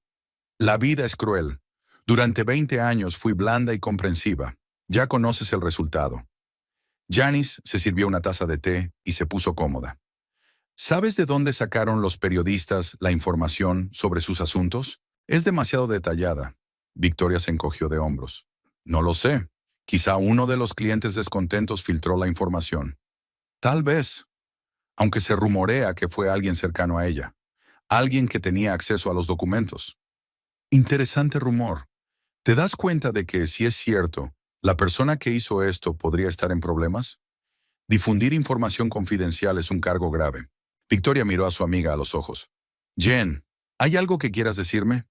La vida es cruel. Durante 20 años fui blanda y comprensiva. Ya conoces el resultado. Janice se sirvió una taza de té y se puso cómoda. ¿Sabes de dónde sacaron los periodistas la información sobre sus asuntos? Es demasiado detallada. Victoria se encogió de hombros. No lo sé. Quizá uno de los clientes descontentos filtró la información. Tal vez. Aunque se rumorea que fue alguien cercano a ella. Alguien que tenía acceso a los documentos. Interesante rumor. ¿Te das cuenta de que, si es cierto, la persona que hizo esto podría estar en problemas? Difundir información confidencial es un cargo grave. Victoria miró a su amiga a los ojos. Jen, ¿hay algo que quieras decirme?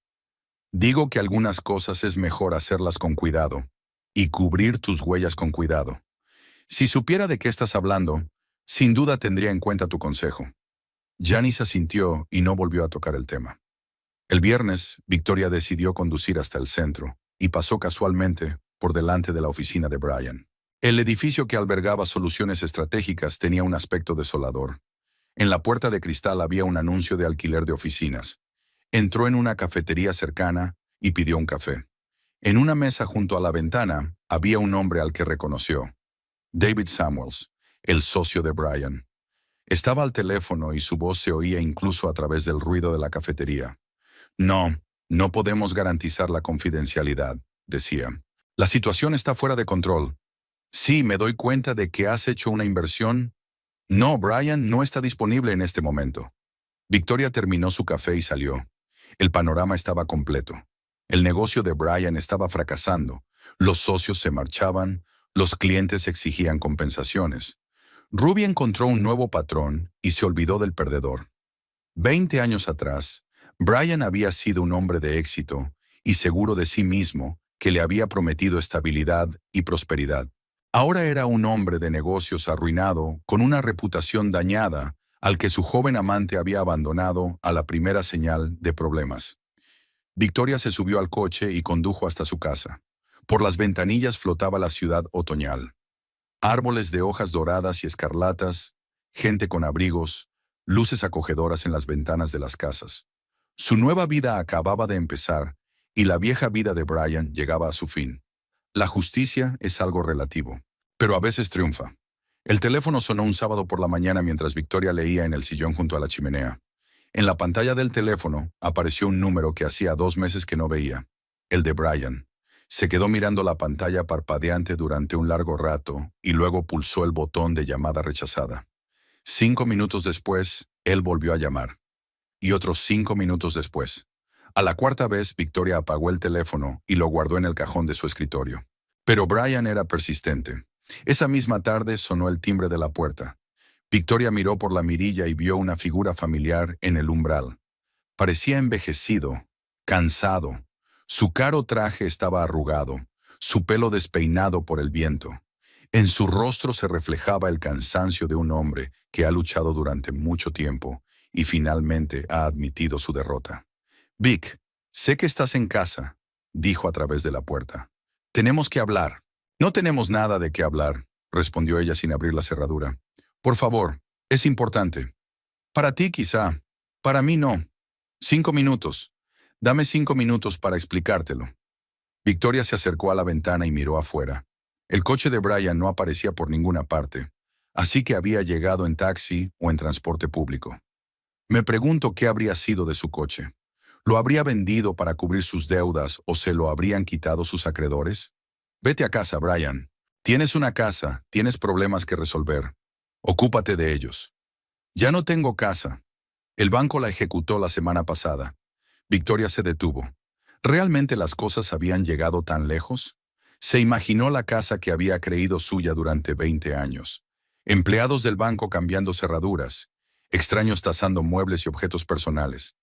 Digo que algunas cosas es mejor hacerlas con cuidado y cubrir tus huellas con cuidado. Si supiera de qué estás hablando, sin duda tendría en cuenta tu consejo. Janice asintió y no volvió a tocar el tema. El viernes, Victoria decidió conducir hasta el centro y pasó casualmente por delante de la oficina de Brian. El edificio que albergaba soluciones estratégicas tenía un aspecto desolador. En la puerta de cristal había un anuncio de alquiler de oficinas. Entró en una cafetería cercana y pidió un café. En una mesa junto a la ventana había un hombre al que reconoció. David Samuels, el socio de Brian. Estaba al teléfono y su voz se oía incluso a través del ruido de la cafetería. No podemos garantizar la confidencialidad, decía. La situación está fuera de control. Sí, me doy cuenta de que has hecho una inversión. No, Brian no está disponible en este momento. Victoria terminó su café y salió. El panorama estaba completo. El negocio de Brian estaba fracasando. Los socios se marchaban, los clientes exigían compensaciones. Ruby encontró un nuevo patrón y se olvidó del perdedor. 20 años atrás, Brian había sido un hombre de éxito y seguro de sí mismo que le había prometido estabilidad y prosperidad. Ahora era un hombre de negocios arruinado, con una reputación dañada, al que su joven amante había abandonado a la primera señal de problemas. Victoria se subió al coche y condujo hasta su casa. Por las ventanillas flotaba la ciudad otoñal. Árboles de hojas doradas y escarlatas, gente con abrigos, luces acogedoras en las ventanas de las casas. Su nueva vida acababa de empezar y la vieja vida de Brian llegaba a su fin. La justicia es algo relativo, pero a veces triunfa. El teléfono sonó un sábado por la mañana mientras Victoria leía en el sillón junto a la chimenea. En la pantalla del teléfono apareció un número que hacía 2 meses que no veía, el de Brian. Se quedó mirando la pantalla parpadeante durante un largo rato y luego pulsó el botón de llamada rechazada. 5 minutos después, Él volvió a llamar. Y otros 5 minutos después. A la cuarta vez, Victoria apagó el teléfono y lo guardó en el cajón de su escritorio. Pero Brian era persistente. Esa misma tarde sonó el timbre de la puerta. Victoria miró por la mirilla y vio una figura familiar en el umbral. Parecía envejecido, cansado. Su caro traje estaba arrugado, su pelo despeinado por el viento. En su rostro se reflejaba el cansancio de un hombre que ha luchado durante mucho tiempo y finalmente ha admitido su derrota. Vic, sé que estás en casa, dijo a través de la puerta. Tenemos que hablar. No tenemos nada de qué hablar, respondió ella sin abrir la cerradura. Por favor, es importante. Para ti quizá, para mí no. 5 minutos. Dame 5 minutos para explicártelo. Victoria se acercó a la ventana y miró afuera. El coche de Brian no aparecía por ninguna parte, así que había llegado en taxi o en transporte público. Me pregunto qué habría sido de su coche. ¿Lo habría vendido para cubrir sus deudas o se lo habrían quitado sus acreedores? Vete a casa, Brian. Tienes una casa, tienes problemas que resolver. Ocúpate de ellos. Ya no tengo casa. El banco la ejecutó la semana pasada. Victoria se detuvo. ¿Realmente las cosas habían llegado tan lejos? Se imaginó la casa que había creído suya durante 20 años. Empleados del banco cambiando cerraduras. Extraños tasando muebles y objetos personales.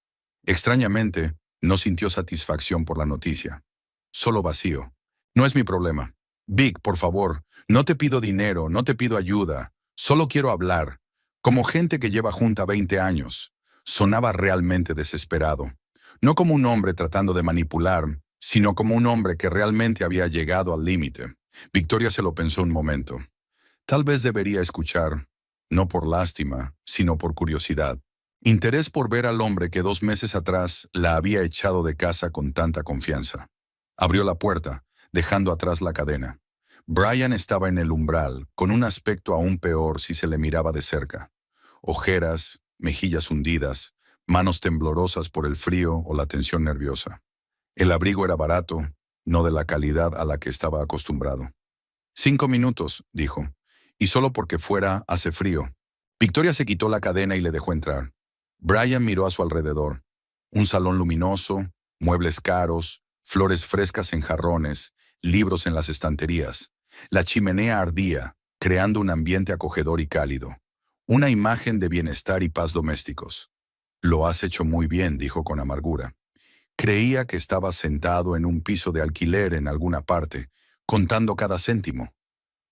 Extrañamente, no sintió satisfacción por la noticia. Solo vacío. No es mi problema. Vic, por favor, no te pido dinero, no te pido ayuda. Solo quiero hablar. Como gente que lleva junta 20 años. Sonaba realmente desesperado. No como un hombre tratando de manipular, sino como un hombre que realmente había llegado al límite. Victoria se lo pensó un momento. Tal vez debería escuchar, no por lástima, sino por curiosidad. Interés por ver al hombre que 2 meses atrás la había echado de casa con tanta confianza. Abrió la puerta, dejando atrás la cadena. Brian estaba en el umbral, con un aspecto aún peor si se le miraba de cerca. Ojeras, mejillas hundidas, manos temblorosas por el frío o la tensión nerviosa. El abrigo era barato, no de la calidad a la que estaba acostumbrado. 5 minutos, dijo, y solo porque fuera hace frío. Victoria se quitó la cadena y le dejó entrar. Brian miró a su alrededor. Un salón luminoso, muebles caros, flores frescas en jarrones, libros en las estanterías. La chimenea ardía, creando un ambiente acogedor y cálido. Una imagen de bienestar y paz domésticos. Lo has hecho muy bien, dijo con amargura. Creía que estabas sentado en un piso de alquiler en alguna parte, contando cada céntimo.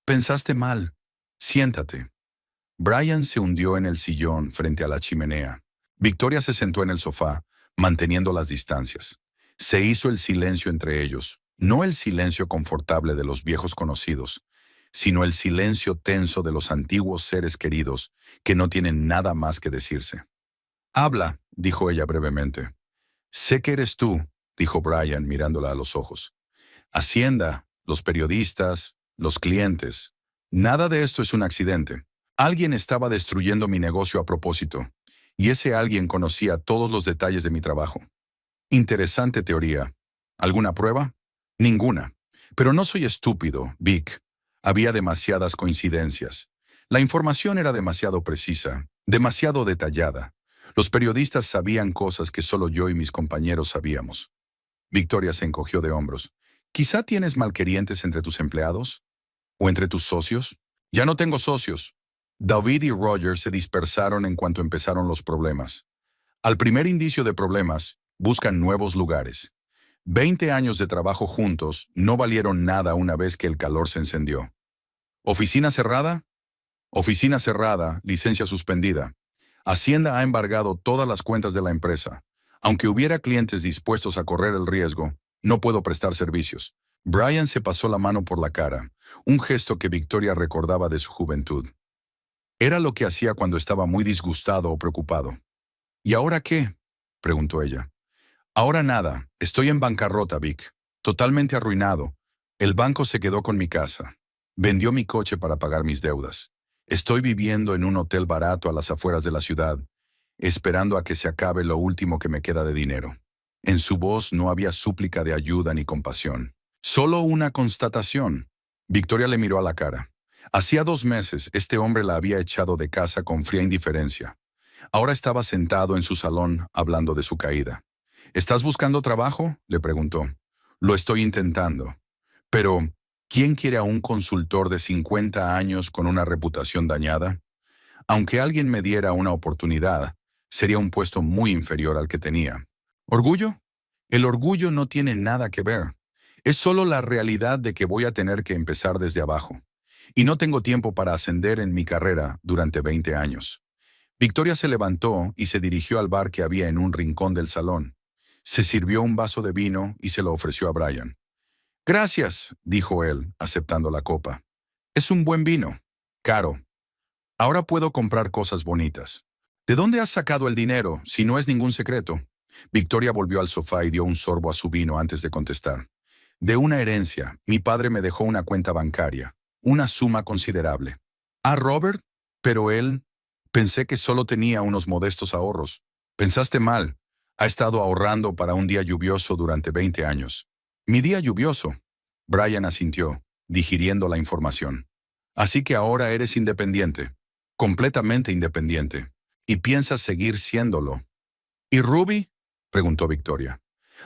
Pensaste mal. Siéntate. Brian se hundió en el sillón frente a la chimenea. Victoria se sentó en el sofá, manteniendo las distancias. Se hizo el silencio entre ellos, no el silencio confortable de los viejos conocidos, sino el silencio tenso de los antiguos seres queridos que no tienen nada más que decirse. Habla, dijo ella brevemente. Sé que eres tú, dijo Brian mirándola a los ojos. Hacienda, los periodistas, los clientes. Nada de esto es un accidente. Alguien estaba destruyendo mi negocio a propósito, y ese alguien conocía todos los detalles de mi trabajo. Interesante teoría. ¿Alguna prueba? Ninguna. Pero no soy estúpido, Vic. Había demasiadas coincidencias. La información era demasiado precisa, demasiado detallada. Los periodistas sabían cosas que solo yo y mis compañeros sabíamos. Victoria se encogió de hombros. ¿Quizá tienes malquerientes entre tus empleados? ¿O entre tus socios? Ya no tengo socios. David y Roger se dispersaron en cuanto empezaron los problemas. Al primer indicio de problemas, buscan nuevos lugares. 20 años de trabajo juntos no valieron nada una vez que el calor se encendió. ¿Oficina cerrada? Oficina cerrada, licencia suspendida. Hacienda ha embargado todas las cuentas de la empresa. Aunque hubiera clientes dispuestos a correr el riesgo, no puedo prestar servicios. Brian se pasó la mano por la cara, un gesto que Victoria recordaba de su juventud. Era lo que hacía cuando estaba muy disgustado o preocupado. ¿Y ahora qué?, preguntó ella. Ahora nada, estoy en bancarrota, Vic. Totalmente arruinado. El banco se quedó con mi casa. Vendió mi coche para pagar mis deudas. Estoy viviendo en un hotel barato a las afueras de la ciudad, esperando a que se acabe lo último que me queda de dinero. En su voz no había súplica de ayuda ni compasión. Solo una constatación. Victoria le miró a la cara. Hacía 2 meses, este hombre la había echado de casa con fría indiferencia. Ahora estaba sentado en su salón hablando de su caída. ¿Estás buscando trabajo?, le preguntó. Lo estoy intentando. Pero, ¿quién quiere a un consultor de 50 años con una reputación dañada? Aunque alguien me diera una oportunidad, sería un puesto muy inferior al que tenía. ¿Orgullo? El orgullo no tiene nada que ver. Es solo la realidad de que voy a tener que empezar desde abajo. Y no tengo tiempo para ascender en mi carrera durante 20 años. Victoria se levantó y se dirigió al bar que había en un rincón del salón. Se sirvió un vaso de vino y se lo ofreció a Brian. Gracias, dijo él, aceptando la copa. Es un buen vino. Caro. Ahora puedo comprar cosas bonitas. ¿De dónde has sacado el dinero, si no es ningún secreto? Victoria volvió al sofá y dio un sorbo a su vino antes de contestar. De una herencia, mi padre me dejó una cuenta bancaria, una suma considerable. ¿Ah, Robert? Pero él... Pensé que solo tenía unos modestos ahorros. Pensaste mal. Ha estado ahorrando para un día lluvioso durante 20 años. Mi día lluvioso. Brian asintió, digiriendo la información. Así que ahora eres independiente. Completamente independiente. Y piensas seguir siéndolo. ¿Y Ruby?, preguntó Victoria.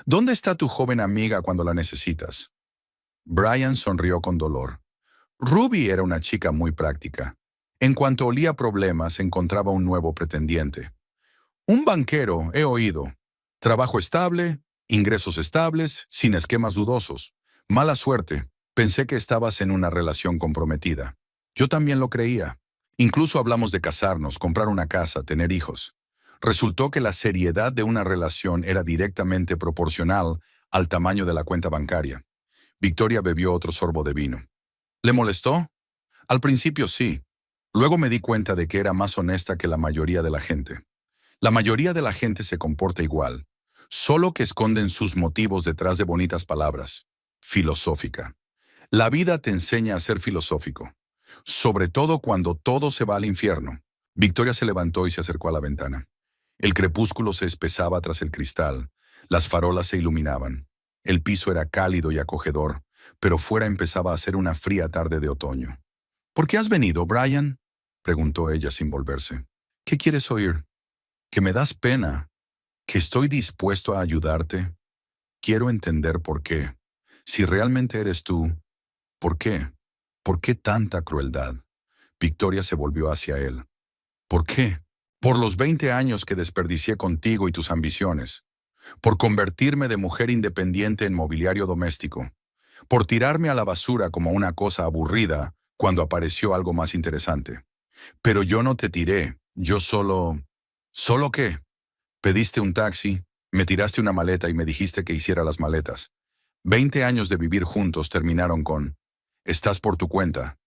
¿Dónde está tu joven amiga cuando la necesitas? Brian sonrió con dolor. Ruby era una chica muy práctica. En cuanto olía problemas, encontraba un nuevo pretendiente. Un banquero, he oído. Trabajo estable, ingresos estables, sin esquemas dudosos. Mala suerte. Pensé que estabas en una relación comprometida. Yo también lo creía. Incluso hablamos de casarnos, comprar una casa, tener hijos. Resultó que la seriedad de una relación era directamente proporcional al tamaño de la cuenta bancaria. Victoria bebió otro sorbo de vino. ¿Le molestó? Al principio sí. Luego me di cuenta de que era más honesta que la mayoría de la gente. La mayoría de la gente se comporta igual, solo que esconden sus motivos detrás de bonitas palabras. Filosófica. La vida te enseña a ser filosófico, sobre todo cuando todo se va al infierno. Victoria se levantó y se acercó a la ventana. El crepúsculo se espesaba tras el cristal, las farolas se iluminaban. El piso era cálido y acogedor, pero fuera empezaba a ser una fría tarde de otoño. ¿Por qué has venido, Brian?, preguntó ella sin volverse. ¿Qué quieres oír? Que me das pena, que estoy dispuesto a ayudarte. Quiero entender por qué. Si realmente eres tú, ¿por qué? ¿Por qué tanta crueldad? Victoria se volvió hacia él. ¿Por qué? Por los 20 años que desperdicié contigo y tus ambiciones. Por convertirme de mujer independiente en mobiliario doméstico. Por tirarme a la basura como una cosa aburrida cuando apareció algo más interesante. Pero yo no te tiré, yo solo... ¿Solo qué? Pediste un taxi, me tiraste una maleta y me dijiste que hiciera las maletas. 20 años de vivir juntos terminaron con... ¿Estás por tu cuenta?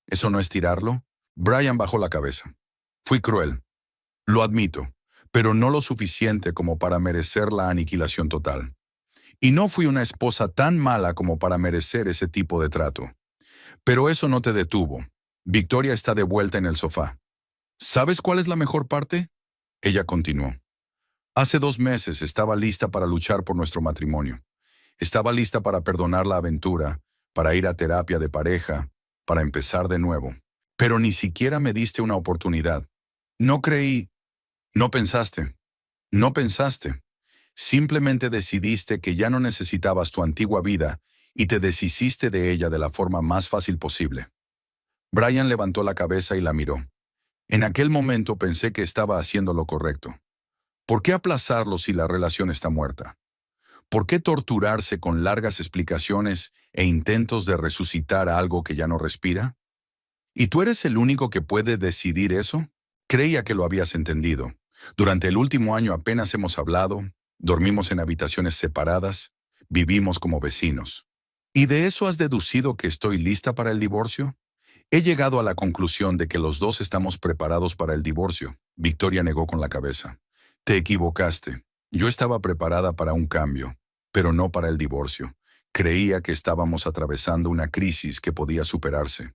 ¿Eso no es tirarlo? Brian bajó la cabeza. Fui cruel. Lo admito, pero no lo suficiente como para merecer la aniquilación total. Y no fui una esposa tan mala como para merecer ese tipo de trato. Pero eso no te detuvo. Victoria está de vuelta en el sofá. ¿Sabes cuál es la mejor parte? Ella continuó. Hace 2 meses estaba lista para luchar por nuestro matrimonio. Estaba lista para perdonar la aventura, para ir a terapia de pareja, para empezar de nuevo. Pero ni siquiera me diste una oportunidad. No creí... No pensaste. No pensaste. Simplemente decidiste que ya no necesitabas tu antigua vida y te deshiciste de ella de la forma más fácil posible. Brian levantó la cabeza y la miró. En aquel momento pensé que estaba haciendo lo correcto. ¿Por qué aplazarlo si la relación está muerta? ¿Por qué torturarse con largas explicaciones e intentos de resucitar a algo que ya no respira? ¿Y tú eres el único que puede decidir eso? Creía que lo habías entendido. Durante el último año apenas hemos hablado, dormimos en habitaciones separadas, vivimos como vecinos. ¿Y de eso has deducido que estoy lista para el divorcio? He llegado a la conclusión de que los dos estamos preparados para el divorcio. Victoria negó con la cabeza. Te equivocaste. Yo estaba preparada para un cambio, pero no para el divorcio. Creía que estábamos atravesando una crisis que podía superarse.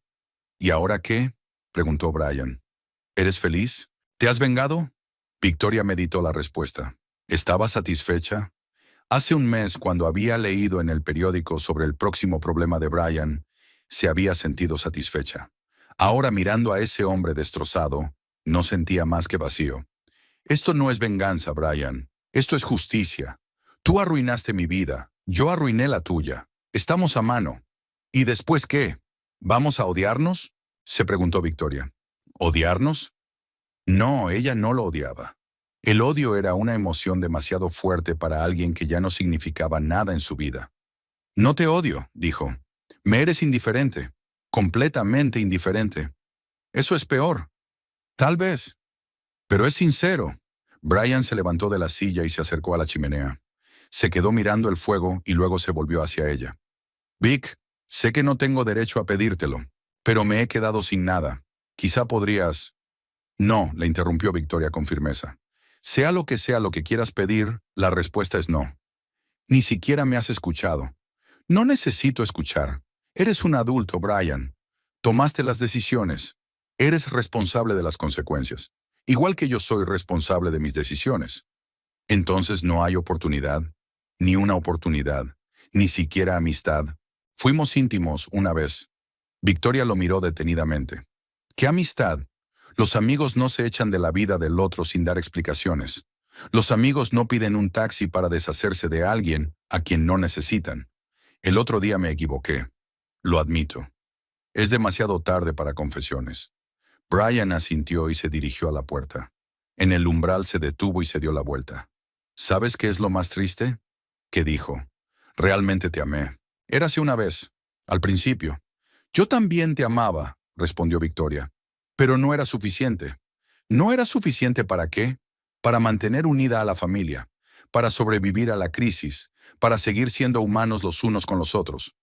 ¿Y ahora qué?, preguntó Brian. ¿Eres feliz? ¿Te has vengado? Victoria meditó la respuesta. ¿Estaba satisfecha? Hace un mes, cuando había leído en el periódico sobre el próximo problema de Brian, se había sentido satisfecha. Ahora, mirando a ese hombre destrozado, no sentía más que vacío. Esto no es venganza, Brian. Esto es justicia. Tú arruinaste mi vida. Yo arruiné la tuya. Estamos a mano. ¿Y después qué? ¿Vamos a odiarnos?, se preguntó Victoria. ¿Odiarnos? No, ella no lo odiaba. El odio era una emoción demasiado fuerte para alguien que ya no significaba nada en su vida. No te odio, dijo. Me eres indiferente. Completamente indiferente. Eso es peor. Tal vez. Pero es sincero. Brian se levantó de la silla y se acercó a la chimenea. Se quedó mirando el fuego y luego se volvió hacia ella. Vic, sé que no tengo derecho a pedírtelo, pero me he quedado sin nada. Quizá podrías... No, le interrumpió Victoria con firmeza. Sea lo que quieras pedir, la respuesta es no. Ni siquiera me has escuchado. No necesito escuchar. Eres un adulto, Brian. Tomaste las decisiones. Eres responsable de las consecuencias. Igual que yo soy responsable de mis decisiones. Entonces no hay oportunidad, ni una oportunidad, ni siquiera amistad. Fuimos íntimos una vez. Victoria lo miró detenidamente. ¿Qué amistad? Los amigos no se echan de la vida del otro sin dar explicaciones. Los amigos no piden un taxi para deshacerse de alguien a quien no necesitan. El otro día me equivoqué. Lo admito. Es demasiado tarde para confesiones. Brian asintió y se dirigió a la puerta. En el umbral se detuvo y se dio la vuelta. ¿Sabes qué es lo más triste? ¿Qué dijo? Realmente te amé. Érase una vez, al principio. Yo también te amaba, respondió Victoria. Pero no era suficiente. ¿No era suficiente para qué? Para mantener unida a la familia, para sobrevivir a la crisis, para seguir siendo humanos los unos con los otros.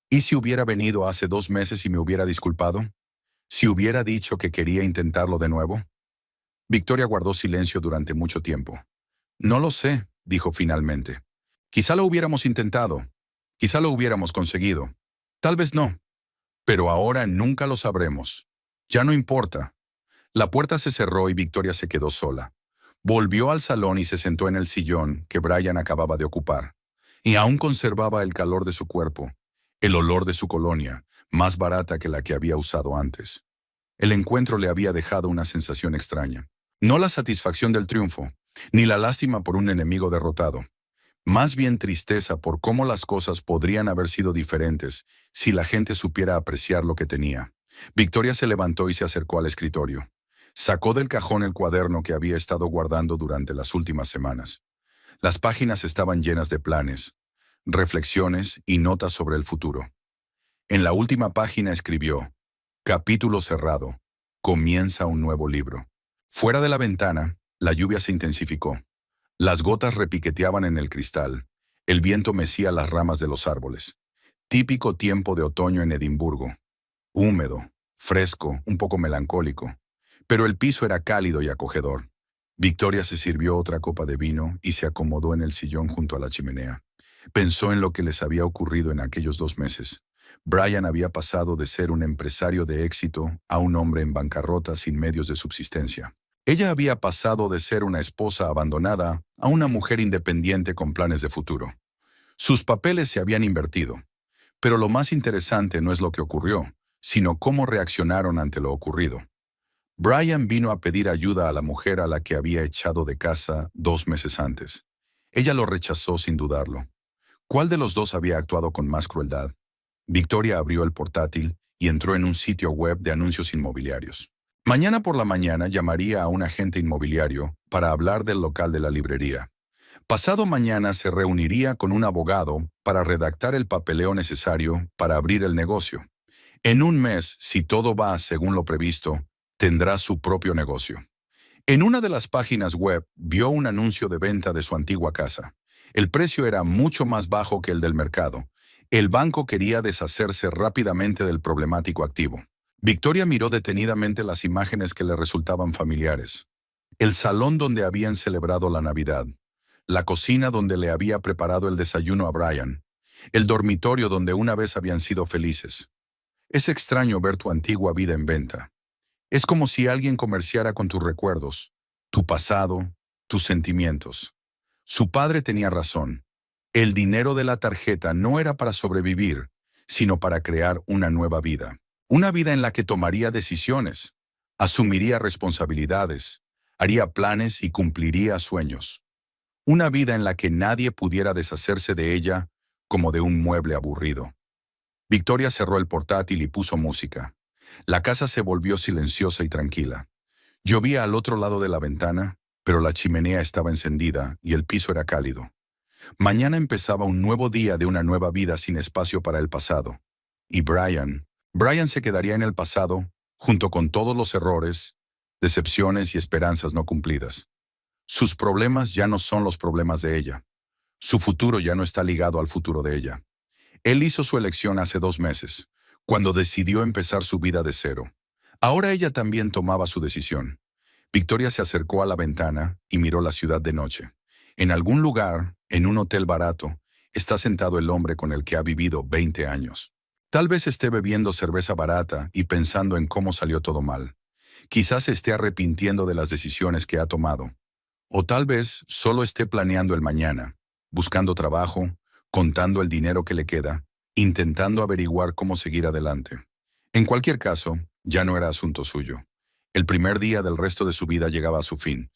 ¿Y si hubiera venido hace 2 meses y me hubiera disculpado? ¿Si hubiera dicho que quería intentarlo de nuevo? Victoria guardó silencio durante mucho tiempo. No lo sé, dijo finalmente. Quizá lo hubiéramos intentado. Quizá lo hubiéramos conseguido. Tal vez no. Pero ahora nunca lo sabremos. Ya no importa. La puerta se cerró y Victoria se quedó sola. Volvió al salón y se sentó en el sillón que Brian acababa de ocupar. Y aún conservaba el calor de su cuerpo, el olor de su colonia, más barata que la que había usado antes. El encuentro le había dejado una sensación extraña. No la satisfacción del triunfo, ni la lástima por un enemigo derrotado. Más bien tristeza por cómo las cosas podrían haber sido diferentes si la gente supiera apreciar lo que tenía. Victoria se levantó y se acercó al escritorio. Sacó del cajón el cuaderno que había estado guardando durante las últimas semanas. Las páginas estaban llenas de planes, reflexiones y notas sobre el futuro. En la última página escribió: capítulo cerrado. Comienza un nuevo libro. Fuera de la ventana, la lluvia se intensificó. Las gotas repiqueteaban en el cristal. El viento mecía las ramas de los árboles. Típico tiempo de otoño en Edimburgo. Húmedo, fresco, un poco melancólico. Pero el piso era cálido y acogedor. Victoria se sirvió otra copa de vino y se acomodó en el sillón junto a la chimenea. Pensó en lo que les había ocurrido en aquellos 2 meses. Brian había pasado de ser un empresario de éxito a un hombre en bancarrota sin medios de subsistencia. Ella había pasado de ser una esposa abandonada a una mujer independiente con planes de futuro. Sus papeles se habían invertido. Pero lo más interesante no es lo que ocurrió, sino cómo reaccionaron ante lo ocurrido. Brian vino a pedir ayuda a la mujer a la que había echado de casa 2 meses antes. Ella lo rechazó sin dudarlo. ¿Cuál de los dos había actuado con más crueldad? Victoria abrió el portátil y entró en un sitio web de anuncios inmobiliarios. Mañana por la mañana llamaría a un agente inmobiliario para hablar del local de la librería. Pasado mañana se reuniría con un abogado para redactar el papeleo necesario para abrir el negocio. En un mes, si todo va según lo previsto, tendrá su propio negocio. En una de las páginas web vio un anuncio de venta de su antigua casa. El precio era mucho más bajo que el del mercado. El banco quería deshacerse rápidamente del problemático activo. Victoria miró detenidamente las imágenes que le resultaban familiares. El salón donde habían celebrado la Navidad. La cocina donde le había preparado el desayuno a Brian. El dormitorio donde una vez habían sido felices. Es extraño ver tu antigua vida en venta. Es como si alguien comerciara con tus recuerdos, tu pasado, tus sentimientos. Su padre tenía razón. El dinero de la tarjeta no era para sobrevivir, sino para crear una nueva vida. Una vida en la que tomaría decisiones, asumiría responsabilidades, Haría planes y cumpliría sueños. Una vida en la que nadie pudiera deshacerse de ella como de un mueble aburrido. Victoria cerró el portátil y puso música. La casa se volvió silenciosa y tranquila. Llovía al otro lado de la ventana, pero la chimenea estaba encendida y el piso era cálido. Mañana empezaba un nuevo día de una nueva vida sin espacio para el pasado. Y Brian se quedaría en el pasado, junto con todos los errores, decepciones y esperanzas no cumplidas. Sus problemas ya no son los problemas de ella. Su futuro ya no está ligado al futuro de ella. Él hizo su elección hace 2 meses, cuando decidió empezar su vida de cero. Ahora ella también tomaba su decisión. Victoria se acercó a la ventana y miró la ciudad de noche. En algún lugar, en un hotel barato, está sentado el hombre con el que ha vivido 20 años. Tal vez esté bebiendo cerveza barata y pensando en cómo salió todo mal. Quizás se esté arrepintiendo de las decisiones que ha tomado. O tal vez solo esté planeando el mañana, buscando trabajo, contando el dinero que le queda, intentando averiguar cómo seguir adelante. En cualquier caso, ya no era asunto suyo. El primer día del resto de su vida llegaba a su fin,